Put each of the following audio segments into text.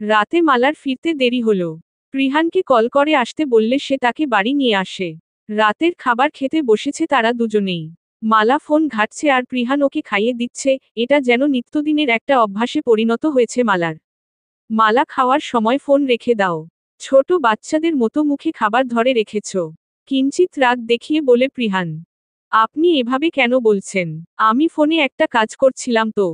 রাতে মালার ফিরতে দেরি হলো। প্রিহানকে কল করে আসতে বললে সে তাকে বাড়ি নিয়ে আসে। রাতের খাবার খেতে বসেছে তারা দুজনেই। মালা ফোন ঘাঁটছে আর প্রিহান ওকে খাইয়ে দিচ্ছে, এটা যেন নিত্যদিনের একটা অভ্যাসে পরিণত হয়েছে মালার। মালা খাওয়ার সময় ফোন রেখে দাও। ছোট বাচ্চাদের মতো মুখে খাবার ধরে রেখেছ। কিঞ্চিত রাগ দেখিয়ে বলে প্রিহান। আপনি এভাবে কেন বলছেন? আমি ফোনে একটা কাজ করছিলাম তো।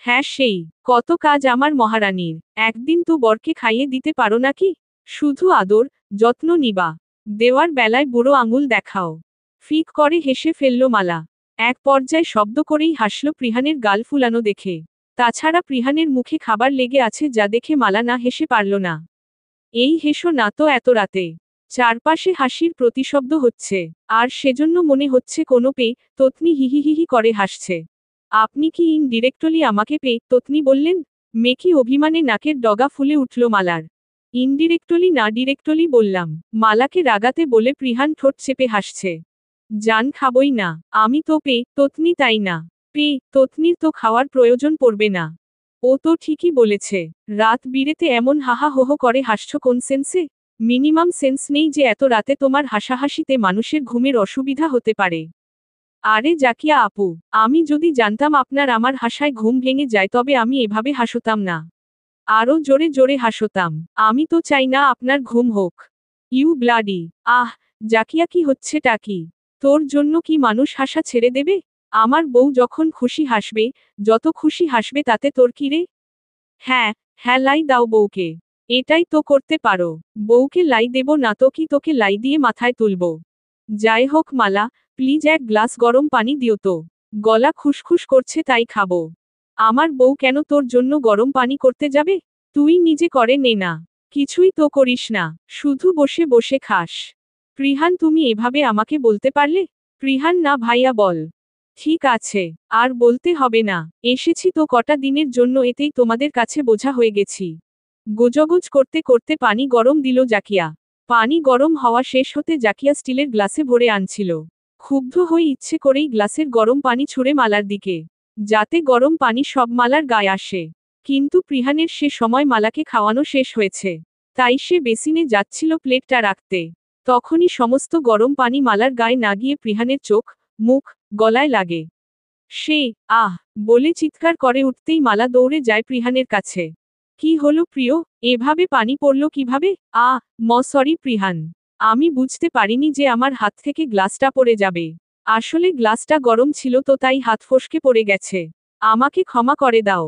হ্যাঁ সেই, কত কাজ আমার মহারানীর। একদিন তো বরকে খাইয়ে দিতে পারো নাকি? শুধু আদর, যত্ন নিবা। দেওয়ার বেলায় বুড়ো আঙুল দেখাও। ফিক করে হেসে ফেলল মালা। এক পর্যায়ে শব্দ করেই হাসল প্রিহানের গাল ফুলানো দেখে। তাছাড়া প্রিহানের মুখে খাবার লেগে আছে যা দেখে মালা না হেসে পারল না। এই হেসো না তো এত রাতে। চারপাশে হাসির প্রতিশব্দ হচ্ছে, আর সেজন্য মনে হচ্ছে কোনো ততনি হিহিহিহি করে হাসছে। আপনি কি ইনডিরেক্টলি আমাকে ততনি বললেন? মেকি অভিমানে নাকের ডগা ফুলে উঠল মালার। ইনডিরেক্টলি না ডিরেক্টলি বললাম। মালাকে রাগাতে বলে প্রিহান ঠোঁট চেপে হাসছে। জান খাবই না, আমি তো ততনি তাই না? ততনির তো খাওয়ার প্রয়োজন পড়বে না। ও তো ঠিকই বলেছে। রাত বিরেতে এমন হাহা হোহো করে হাসছ কোন সেন্সে? মিনিমাম সেন্স নেই যে এত রাতে তোমার হাসাহাসিতে মানুষের ঘুমের অসুবিধা হতে পারে। আরে জাকিয়া আপু, আমি যদি জানতাম আপনার আমার হাসায় ঘুম ভেঙে যায় তবে আমি এভাবে হাসতাম না। আরও জোরে জোরে হাসতাম। আমি তো চাই না আপনার ঘুম হোক। You bloody. আহ, জাকিয়া কি হচ্ছেটা কি? তোর জন্য কি মানুষ হাসা ছেড়ে দেবে? আমার বউ যখন খুশি হাসবে, যত খুশি হাসবে তাতে তোর কি রে? হ্যাঁ, হ্যাঁ লাই দাও বউকে। এটাই তো করতে পারো। বউকে লাই দেব না তো কি তোকে লাই দিয়ে মাথায় তুলব? যাই হোক মালা, প্লিজ এক গ্লাস গরম পানি দিও তো। গলা খুসখুস করছে তাই খাবো। আমার বউ কেন তোর জন্য গরম পানি করতে যাবে? তুই নিজে করে নে না। কিছুই তো করিস না, শুধু বসে বসে খাস। প্রিহান তুমি এভাবে আমাকে বলতে পারলে? প্রিহান না ভাইয়া বল। ঠিক আছে, আর বলতে হবে না। এসেছি তো কটা দিনের জন্য এতেই তোমাদের কাছে বোঝা হয়ে গেছি। গোজগোজ করতে করতে পানি গরম দিল জাকিয়া। পানি গরম হওয়া শেষ হতে জাকিয়া স্টিলের গ্লাসে ভরে আনছিল। ক্ষুব্ধ হয়ে ইচ্ছে করেই গ্লাসের গরম পানি ছুঁড়ে মালার দিকে, যাতে গরম পানি সব মালার গায়ে আসে। কিন্তু প্রিহানের সে সময় মালাকে খাওয়ানো শেষ হয়েছে। তাই সে বেসিনে যাচ্ছিল প্লেটটা রাখতে। তখনই সমস্ত গরম পানি মালার গায়ে না গিয়ে প্রিহানের চোখ, মুখ, গলায় লাগে। সে আহ বলে চিৎকার করে উঠতেই মালা দৌড়ে যায় প্রিহানের কাছে। কি হলো প্রিয়, এভাবে পানি পড়ল কিভাবে? সরি প্রিহান। আমি বুঝতে পারিনি যে আমার হাত থেকে গ্লাসটা পড়ে যাবে। আসলে গ্লাসটা গরম ছিল তো তাই হাত ফসকে পড়ে গেছে। আমাকে ক্ষমা করে দাও।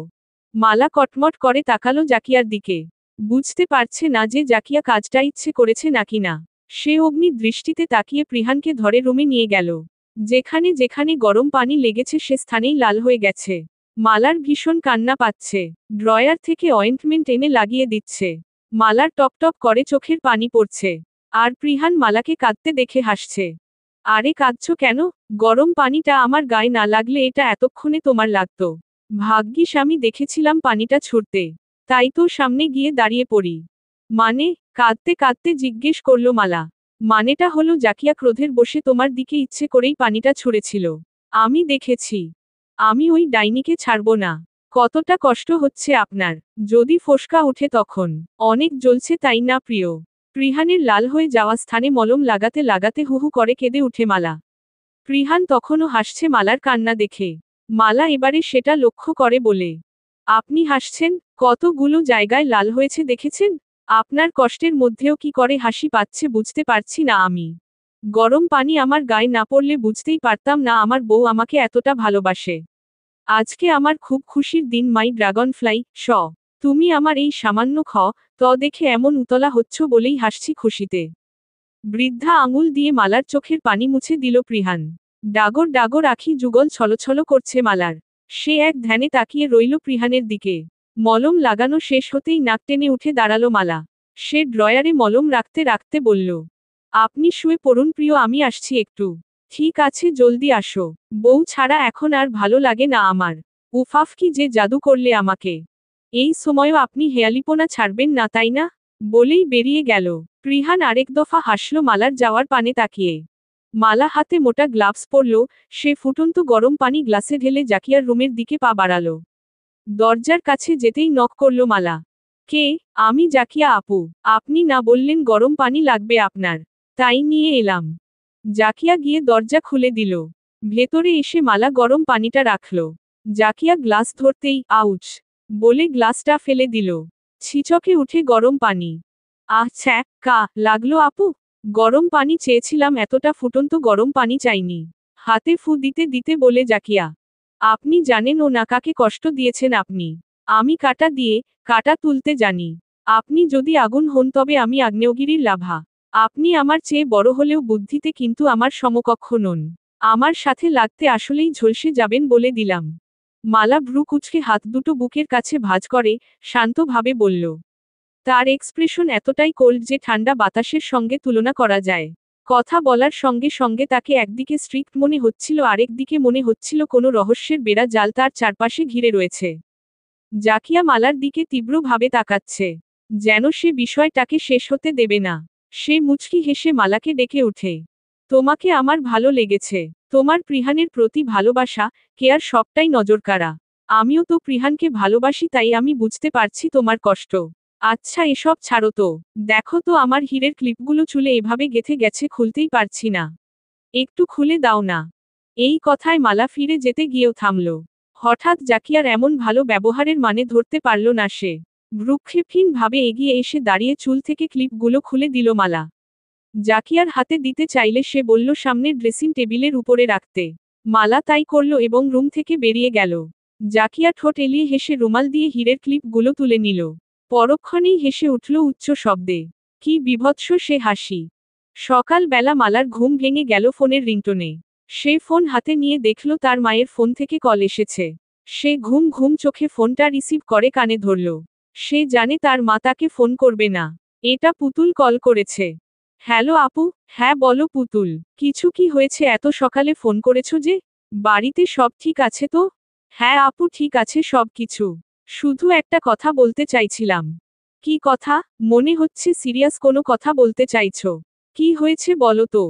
মালা কটমট করে তাকালো জাকিয়ার দিকে। বুঝতে পারছে না যে জাকিয়া কাজটা ইচ্ছে করেছে নাকি না। সে অগ্নি দৃষ্টিতে তাকিয়ে প্রিহানকে ধরে রুমে নিয়ে গেল। যেখানে যেখানে গরম পানি লেগেছে সে স্থানেই লাল হয়ে গেছে। মালার ভীষণ কান্না পাচ্ছে। ড্রয়ার থেকে অয়েন্টমেন্ট এনে লাগিয়ে দিচ্ছে। মালার টপটপ করে চোখের পানি পড়ছে। আর প্রিহান মালাকে কাঁদতে দেখে হাসছে। আরে কাঁদছো কেন? গরম পানিটা আমার গায়ে না লাগলে এটা এতক্ষণে তোমার লাগতো। ভাগ্যিস আমি দেখেছিলাম পানিটা ছুড়তে। তাই তো সামনে গিয়ে দাঁড়িয়ে পড়ি। মানে? কাঁদতে কাঁদতে জিজ্ঞেস করল মালা। মানেটা হলো জাকিয়া ক্রোধের বসে তোমার দিকে ইচ্ছে করেই পানিটা ছুঁড়েছিল। আমি দেখেছি। আমি ওই ডাইনিকে ছাড়ব না। কতটা কষ্ট হচ্ছে আপনার? যদি ফোসকা উঠে তখন। অনেক জ্বলছে তাই না প্রিয়? প্রিহানের লাল হয়ে যাওয়া স্থানে মলম লাগাতে লাগাতে হুহু করে কেঁদে উঠে মালা। প্রিহান তখনও হাসছে মালার কান্না দেখে। মালা এবারে সেটা লক্ষ্য করে বলে। আপনি হাসছেন? কতগুলো জায়গায় লাল হয়েছে দেখেছেন? আপনার কষ্টের মধ্যেও কি করে হাসি পাচ্ছে বুঝতে পারছি না আমি। গরম পানি আমার গায়ে না পড়লে বুঝতেই পারতাম না আমার বউ আমাকে এতটা ভালোবাসে। আজকে আমার খুব খুশির দিন মাই ড্রাগন ফ্লাই। তুমি আমার এই সামান্য দেখে এমন উতলা হচ্ছ বলেই হাসছি খুশিতে। বৃদ্ধা আঙুল দিয়ে মালার চোখের পানি মুছে দিল প্রিহান। ডাগর ডাগর আখি যুগল ছলছল করছে মালার। সে এক ধ্যানে তাকিয়ে রইল প্রিহানের দিকে। মলম লাগানো শেষ হতেই নাক টেনে উঠে দাঁড়ালো মালা। সে ড্রয়ারে মলম রাখতে রাখতে বলল, আপনি শুয়ে পড়ুন প্রিয়, আমি আসছি একটু। ঠিক আছে জলদি আসো। বউ ছাড়া এখন আর ভালো লাগে না আমার। উফাফ কি যে জাদু করলে আমাকে। এই সময়ও আপনি হেয়ালিপোনা ছাড়বেন না তাই না? বলেই বেরিয়ে গেল। প্রিহান আরেক দফা হাসল মালার যাওয়ার পানে তাকিয়ে। মালা হাতে মোটা গ্লাভস পরল। সে ফুটন্ত গরম পানি গ্লাসে ঢেলে জাকিয়ার রুমের দিকে পা বাড়ালো। দরজার কাছে যেতেই নক করল মালা। কে? আমি জাকিয়া আপু। আপনি না বললেন গরম পানি লাগবে আপনার, তাই নিয়ে এলাম। জাকিয়া গিয়ে দরজা খুলে দিল। ভেতরে এসে মালা গরম পানিটা রাখল। জাকিয়া গ্লাস ধরতেই আউচ বলে গ্লাসটা ফেলে দিল। ছিচকে উঠে গরম পানি। আহ ছ্যাক কা লাগলো আপু। গরম পানি চেয়েছিলাম, এতটা ফুটন্ত গরম পানি চাইনি। হাতে ফু দিতে দিতে বলে জাকিয়া। আপনি জানেন ও না কাকে কষ্ট দিয়েছেন আপনি। আমি কাটা তুলতে জানি। আপনি যদি আগুন হন তবে আমি আগ্নেয়গিরির লাভা। আপনি আমার চেয়ে বড় হলেও বুদ্ধিতে কিন্তু আমার সমকক্ষ নন। আমার সাথে লাগতে আসলেই ঝলসে যাবেন বলে দিলাম। মালা ভ্রু কুঁচকে হাত দুটো বুকের কাছে ভাঁজ করে শান্তভাবে বলল। তার এক্সপ্রেশন এতটাই কোল্ড যে ঠান্ডা বাতাসের সঙ্গে তুলনা করা যায়। কথা বলার সঙ্গে সঙ্গে তাকে একদিকে স্ট্রিক্ট মনে হচ্ছিল, আরেক দিকে মনে হচ্ছিল কোনো রহস্যের বেড়া জাল তার চারপাশে ঘিরে রয়েছে। জাকিয়া মালার দিকে তীব্রভাবে তাকাচ্ছে, যেন সে বিষয়টাকে শেষ হতে দেবে না। সে মুচকি হেসে মালাকে ডেকে উঠে। তোমাকে আমার ভালো লেগেছে। তোমার প্রিহানের প্রতি ভালোবাসা, কেয়ার সবটাই নজরকাড়া। আমিও তো প্রিহানকে ভালোবাসি, তাই আমি বুঝতে পারছি তোমার কষ্ট। আচ্ছা এসব ছাড়ো তো, দেখো তো আমার হীরের ক্লিপগুলো চুলে এভাবে গেঁথে গেছে, খুলতেই পারছি না। একটু খুলে দাও না। এই কথায় মালা ফিরে যেতে গিয়েও থামল। হঠাৎ জাকিয়ার এমন ভালো ব্যবহারের মানে ধরতে পারল না সে। ভ্রুক্ষেপহীনভাবে এগিয়ে এসে দাঁড়িয়ে চুল থেকে ক্লিপগুলো খুলে দিল মালা। জাকিয়ার হাতে দিতে চাইলে সে বলল সামনের ড্রেসিং টেবিলের উপরে রাখতে। মালা তাই করল এবং রুম থেকে বেরিয়ে গেল। জাকিয়া ঠোঁট এলিয়ে হেসে রুমাল দিয়ে হীরের ক্লিপগুলো তুলে নিল। পরক্ষণেই হেসে উঠল উচ্চ শব্দে। কি বিভৎস সে হাসি! সকালবেলা মালার ঘুম ভেঙে গেল ফোনের রিংটোনে। সে ফোন হাতে নিয়ে দেখল তার মায়ের ফোন থেকে কল এসেছে। সে ঘুম ঘুম চোখে ফোনটা রিসিভ করে কানে ধরল। সে জানে তার মা তাকে ফোন করবে না। এটা পুতুল কল করেছে। হ্যালো আপু। হ্যাঁ বলো পুতুল, কিছু কি হয়েছে, এত সকালে ফোন করেছো যে? বাড়িতে সব ঠিক আছে তো? হ্যাঁ আপু, ঠিক আছে সব কিছু। শুধু একটা কথা বলতে চাইছিলাম। কি কথা? মনে হচ্ছে সিরিয়াস কোনো কথা বলতে চাইছো। কি হয়েছে বলো তো?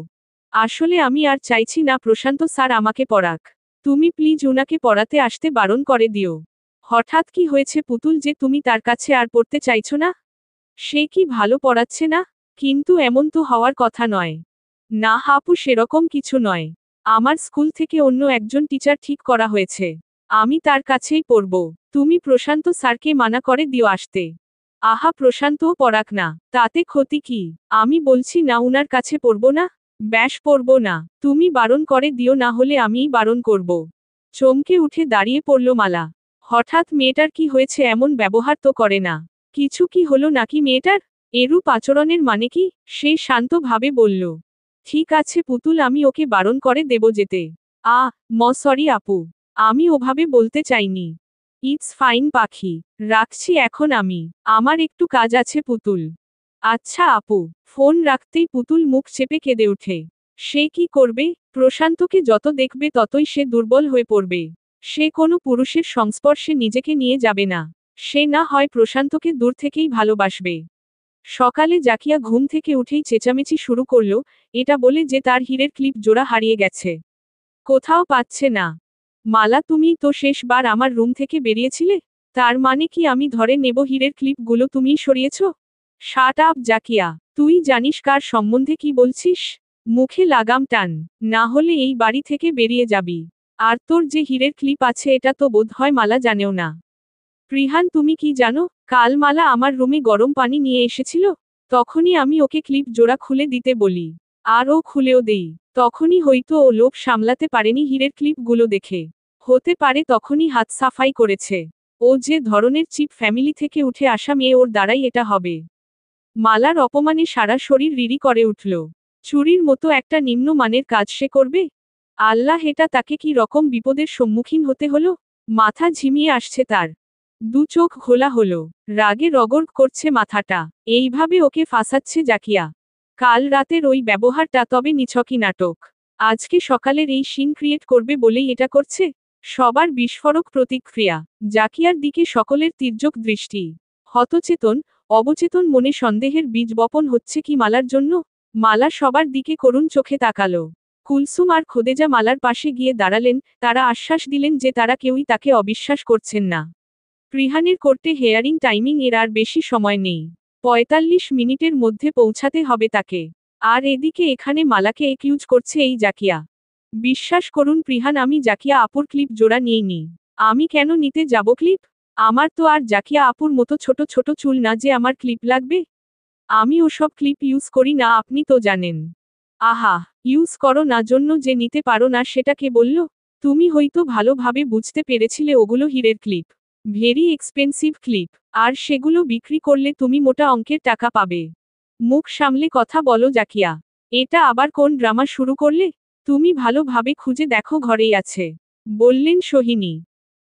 আসলে আমি আর চাইছি না প্রশান্ত স্যার আমাকে পড়াক। তুমি প্লিজ উনাকে পড়াতে আসতে বারণ করে দিও। হঠাৎ কি হয়েছে পুতুল যে তুমি তার কাছে আর পড়তে চাইছো না? সে কি ভালো পড়াচ্ছে না? কিন্তু এমন তো হওয়ার কথা নয়। না আপু, সেরকম কিছু নয়। আমার স্কুল থেকে অন্য একজন টিচার ঠিক করা হয়েছে। আমি তার কাছেই পড়ব। তুমি প্রশান্ত স্যারকে মানা করে দিও আসতে। আহা, প্রশান্তও পড়াক না, তাতে ক্ষতি কি? আমি বলছি না উনার কাছে পড়ব না। ব্যাস পড়ব না। তুমি বারণ করে দিও, না হলে আমিই বারণ করব। চমকে উঠে দাঁড়িয়ে পড়ল মালা। হঠাৎ মেয়েটার কি হয়েছে, এমন ব্যবহার তো করে না। কিছু কি হলো নাকি মেয়েটার? এরূপ আচরণের মানে কি? সে শান্তভাবে বলল। ঠিক আছে পুতুল, আমি ওকে বারণ করে দেব যেতে। সরি আপু। আমি ওভাবে বলতে চাইনি। ইটস ফাইন পাখি। রাখছি এখন আমি। আমার একটু কাজ আছে পুতুল। আচ্ছা আপু। ফোন রাখতেই পুতুল মুখ চেপে কেঁদে ওঠে। সে কি করবে? প্রশান্তকে যত দেখবে ততই সে দুর্বল হয়ে পড়বে। সে কোনো পুরুষের সংস্পর্শে নিজেকে নিয়ে যাবে না। সে না হয় প্রশান্তকে দূর থেকেই ভালোবাসবে। সকালে জাকিয়া ঘুম থেকে উঠেই চেঁচামেচি শুরু করল, এটা বলে যে তার হীরের ক্লিপ জোড়া হারিয়ে গেছে। কোথাও পাচ্ছে না। মালা, তুমি তো শেষবার আমার রুম থেকে বেরিয়েছিলে। তার মানে কি আমি ধরে নেব হীরের ক্লিপগুলো তুমিই সরিয়েছ? Shut up Zakia. তুই জানিস কার সম্বন্ধে কি বলছিস? মুখে লাগাম টান, না হলে এই বাড়ি থেকে বেরিয়ে যাবি। আর তোর যে হীরের ক্লিপ আছে এটা তো বোধহয় মালা জানেও না। প্রিহান, তুমি কি জানো, কাল মালা আমার রুমে গরম পানি নিয়ে এসেছিল। তখনই আমি ওকে ক্লিপ জোড়া খুলে দিতে বলি। আর ও খুলেও দেই। তখনই হয়তো ও লোভ সামলাতে পারেনি হীরের ক্লিপগুলো দেখে। হতে পারে তখনই হাত সাফাই করেছে। ও যে ধরনের চিপ ফ্যামিলি থেকে উঠে আসা মেয়ে, ওর দ্বারাই এটা হবে। মালার অপমানে সারা শরীর রিরি করে উঠল। চুরির মতো একটা নিম্নমানের কাজ সে করবে? আল্লাহ, এটা তাকে কি রকম বিপদের সম্মুখীন হতে হলো? মাথা ঝিমিয়ে আসছে তার। দু চোখ ঘোলা হলো। রাগে রগড় করছে মাথাটা। এইভাবে ওকে ফাঁসাচ্ছে জাকিয়া। কাল রাতের ওই ব্যবহারটা তবে নিছকই নাটক। আজকে সকালের এই সিন ক্রিয়েট করবে বলেই এটা করছে। সবার বিস্ফোরক প্রতিক্রিয়া। জাকিয়ার দিকে সকলের তির্যক দৃষ্টি। হতচেতন, অবচেতন মনে সন্দেহের বীজ বপন হচ্ছে কি মালার জন্য? মালা সবার দিকে করুণ চোখে তাকালো। কুলসুম আর খোদেজা মালার পাশে গিয়ে দাঁড়ালেন, তারা আশ্বাস দিলেন যে তারা কেউই তাকে অবিশ্বাস করছেন না। প্রিহানের কোর্টে হেয়ারিং টাইমিং এর আর বেশি সময় নেই। ৪৫ মিনিটের মধ্যে পৌঁছাতে হবে তাকে। আর এদিকে এখানে মালাকে একিউজ করছে এই জাকিয়া। বিশ্বাস করুন প্রিহান, আমি জাকিয়া আপুর ক্লিপ জোড়া নিইনি। আমি কেন নিতে যাব ক্লিপ? আমার তো আর জাকিয়া আপুর মতো ছোট ছোট চুল না যে আমার ক্লিপ লাগবে। আমি ওসব ক্লিপ ইউজ করি না, আপনি তো জানেন। আহা, ইউজ করো না জন্য যে নিতে পারো না সেটা কে বলল? তুমি হয়তো ভালোভাবে বুঝতে পেরেছিলে ওগুলো হীরের ক্লিপ। Very expensive clip. আর সেগুলো বিক্রি করলে তুমি মোটা অঙ্কের টাকা পাবে। মুখ সামলে কথা বলো জাকিয়া। এটা আবার কোন ড্রামা শুরু করলে? তুমি ভালোভাবে খুঁজে দেখো, ঘরেই আছে, বললেন সোহিনী।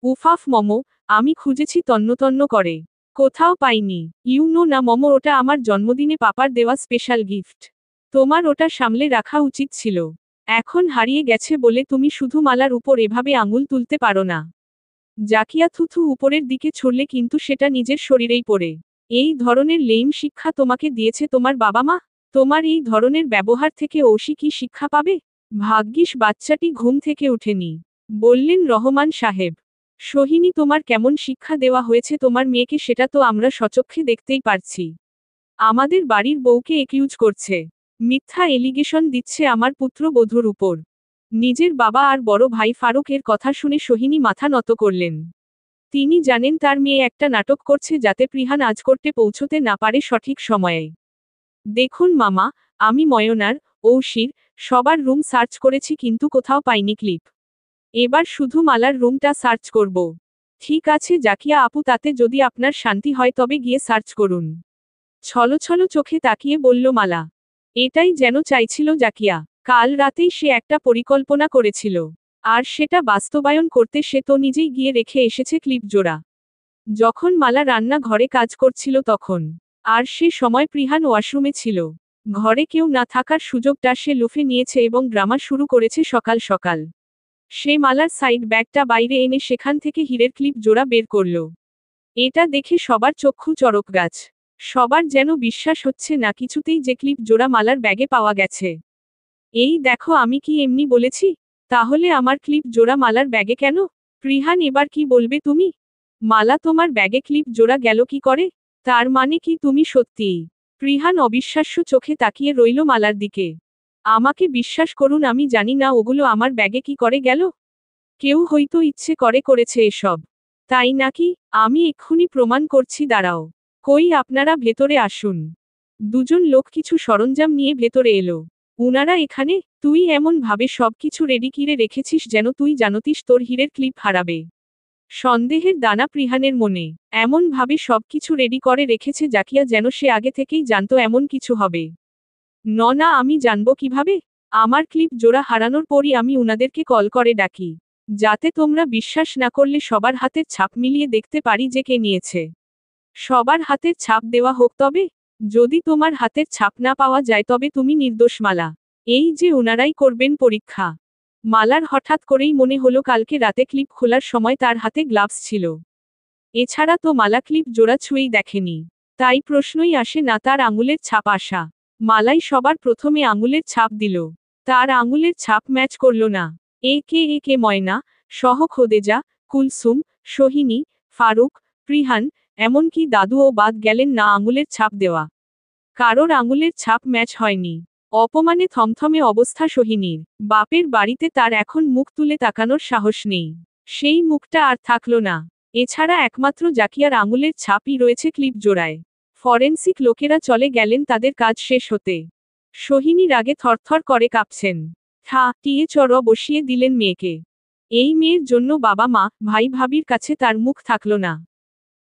উফাফ মমো, আমি খুঁজেছি তন্ন তন্ন করে। কোথাও পাইনি। ইউ নো না মমো, ওটা আমার জন্মদিনে পাপার দেওয়া স্পেশাল গিফট। তোমার ওটা সামলে রাখা উচিত ছিল। এখন হারিয়ে গেছে বলে তুমি শুধু মালার উপর এভাবে আঙুল তুলতে পারো না। জাকিয়া থুথু উপরের দিকে ছুড়লে কিন্তু সেটা নিজের শরীরেই পড়ে। এই ধরনের লেইম শিক্ষা তোমাকে দিয়েছে তোমার বাবা মা? তোমার এই ধরনের ব্যবহার থেকে ঐশী কি শিক্ষা পাবে? ভাগ্যিস বাচ্চাটি ঘুম থেকে উঠেনি, বললেন রহমান সাহেব। সোহিনী, তোমার কেমন শিক্ষা দেওয়া হয়েছে তোমার মেয়েকে সেটা তো আমরা সচক্ষে দেখতেই পারছি। আমাদের বাড়ির বউকে একিউজ করছে, মিথ্যা এলিগেশন দিচ্ছে আমার পুত্রবধূর উপর। নিজের বাবা আর বড় ভাই ফারুক এর কথা শুনে সোহিনী মাথা নত করলেন। তিনি জানেন তার মেয়ে একটা নাটক করছে যাতে প্রিহান আজ করতে পৌঁছতে না পারে সঠিক সময়ে। দেখুন মামা, আমি ময়নার, ঐশীর, সবার রুম সার্চ করেছি কিন্তু কোথাও পাইনি ক্লিপ। এবার শুধু মালার রুমটা সার্চ করব। ঠিক আছে জাকিয়া আপু, তাতে যদি আপনার শান্তি হয় তবে গিয়ে সার্চ করুন। ছলছল চোখে তাকিয়ে বলল মালা। এটাই যেন চাইছিল জাকিয়া। কাল রাতেই সে একটা পরিকল্পনা করেছিল। আর সেটা বাস্তবায়ন করতে সে তো নিজেই গিয়ে রেখে এসেছে ক্লিপ জোড়া। যখন মালা রান্না ঘরে কাজ করছিল তখন। আর সে সময় প্রিহান ওয়াশরুমে ছিল। ঘরে কেউ না থাকার সুযোগটা সে লুফে নিয়েছে এবং ড্রামা শুরু করেছে সকাল সকাল। সে মালার সাইড ব্যাগটা বাইরে এনে সেখান থেকে হীরের ক্লিপ জোড়া বের করল। এটা দেখে সবার চক্ষু চড়ক গাছ। সবার যেন বিশ্বাস হচ্ছে না কিছুতেই যে ক্লিপ জোড়া মালার ব্যাগে পাওয়া গেছে। এই দেখো, আমি কি এমনি বলেছি? তাহলে আমার ক্লিপ জোড়া মালার ব্যাগে কেন? প্রিহান, এবার কি বলবে তুমি? মালা, তোমার ব্যাগে ক্লিপ জোড়া গেল কি করে? তার মানে কি তুমি সত্যিই? প্রিহান অবিশ্বাস্য চোখে তাকিয়ে রইল মালার দিকে। আমাকে বিশ্বাস করুন, আমি জানি না ওগুলো আমার ব্যাগে কি করে গেল। কেউ হয়তো ইচ্ছে করে করেছে এসব। তাই নাকি? আমি এক্ষুনি প্রমাণ করছি, দাঁড়াও। কই, আপনারা ভেতরে আসুন। দুজন লোক কিছু সরঞ্জাম নিয়ে ভেতরে এলো। উনারা এখানে? তুই এমন ভাবে সবকিছু রেডি কিরে রেখেছিস যেন তুই জানতিস তোর হীরের ক্লিপ হারাবে। সন্দেহের দানা প্রিহানের মনে। এমন ভাবে সবকিছু রেডি করে রেখেছে জাকিয়া যেন সে আগে থেকেই জানতো এমন কিছু হবে। না, আমি জানবো কিভাবে? আমার ক্লিপ জোড়া হারানোর পরই আমি উনাদেরকে কল করে ডাকি, যাতে তোমরা বিশ্বাস না করলে সবার হাতের ছাপ মিলিয়ে দেখতে পারি যে কে নিয়েছে। সবার হাতের ছাপ দেওয়া হোক, তবে যদি তোমার হাতের ছাপ না পাওয়া যায় তবে তুমি নির্দোষ মালা। এই যে ওনারাই করবেন পরীক্ষা। মালার হঠাৎ করেই মনে হলো কালকে রাতে ক্লিপ খোলার সময় তার হাতে গ্লাভস ছিল। এছাড়া তো মালা ক্লিপ জোড়া ছুঁয়েই দেখেনি। তাই প্রশ্নই আসে না তার আঙুলের ছাপ আসা। মালাই সবার প্রথমে আঙুলের ছাপ দিল। তার আঙুলের ছাপ ম্যাচ করল না। এ কে ময়না, সহ খোদেজা, কুলসুম, সোহিনী, ফারুক, প্রিহান, এমনকি দাদুও বাদ গেলেন না আঙুলের ছাপ দেওয়া। কারোর আঙুলের ছাপ ম্যাচ হয়নি। অপমানে থমথমে অবস্থা সোহিনীর। বাপের বাড়িতে তার এখন মুখ তুলে তাকানোর সাহস নেই। সেই মুখটা আর থাকল না। এছাড়া একমাত্র জাকিয়ার আঙুলের ছাপই রয়েছে ক্লিপ জোড়ায়। ফরেনসিক লোকেরা চলে গেলেন তাদের কাজ শেষ হতে। সোহিনী রাগে থরথর করে কাঁপছেন। টিয়ে চড় বসিয়ে দিলেন মেয়েকে। এই মেয়ের জন্য বাবা মা, ভাই ভাবির কাছে তার মুখ থাকল না।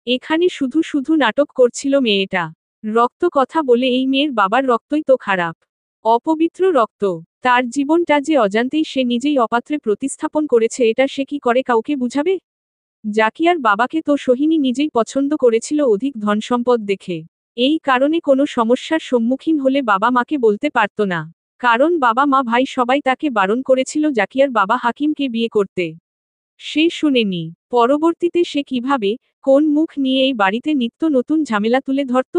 এখানে শুধু শুধু নাটক করছিল মেয়েটা। রক্ত কথা বলে এই মেয়ের বাবার রক্তই তো খারাপ। অপবিত্র রক্ত। তার জীবনটা যে অজান্তেই সে নিজেই অপাত্রে প্রতিস্থাপন করেছে, এটা সে কি করে কাউকে বুঝাবে? জাকিয়ার বাবাকে তো সোহিনী নিজেই পছন্দ করেছিল অধিক ধনসম্পদ দেখে। এই কারণে কোনো সমস্যার সম্মুখীন হলে বাবা মাকে বলতে পারত না। কারণ বাবা মা ভাই সবাই তাকে বারণ করেছিল জাকিয়ার বাবা হাকিমকে বিয়ে করতে। সে শুনেনি। পরবর্তীতে সে কিভাবে, কোন মুখ নিয়ে এই বাড়িতে নিত্য নতুন ঝামেলা তুলে ধরত?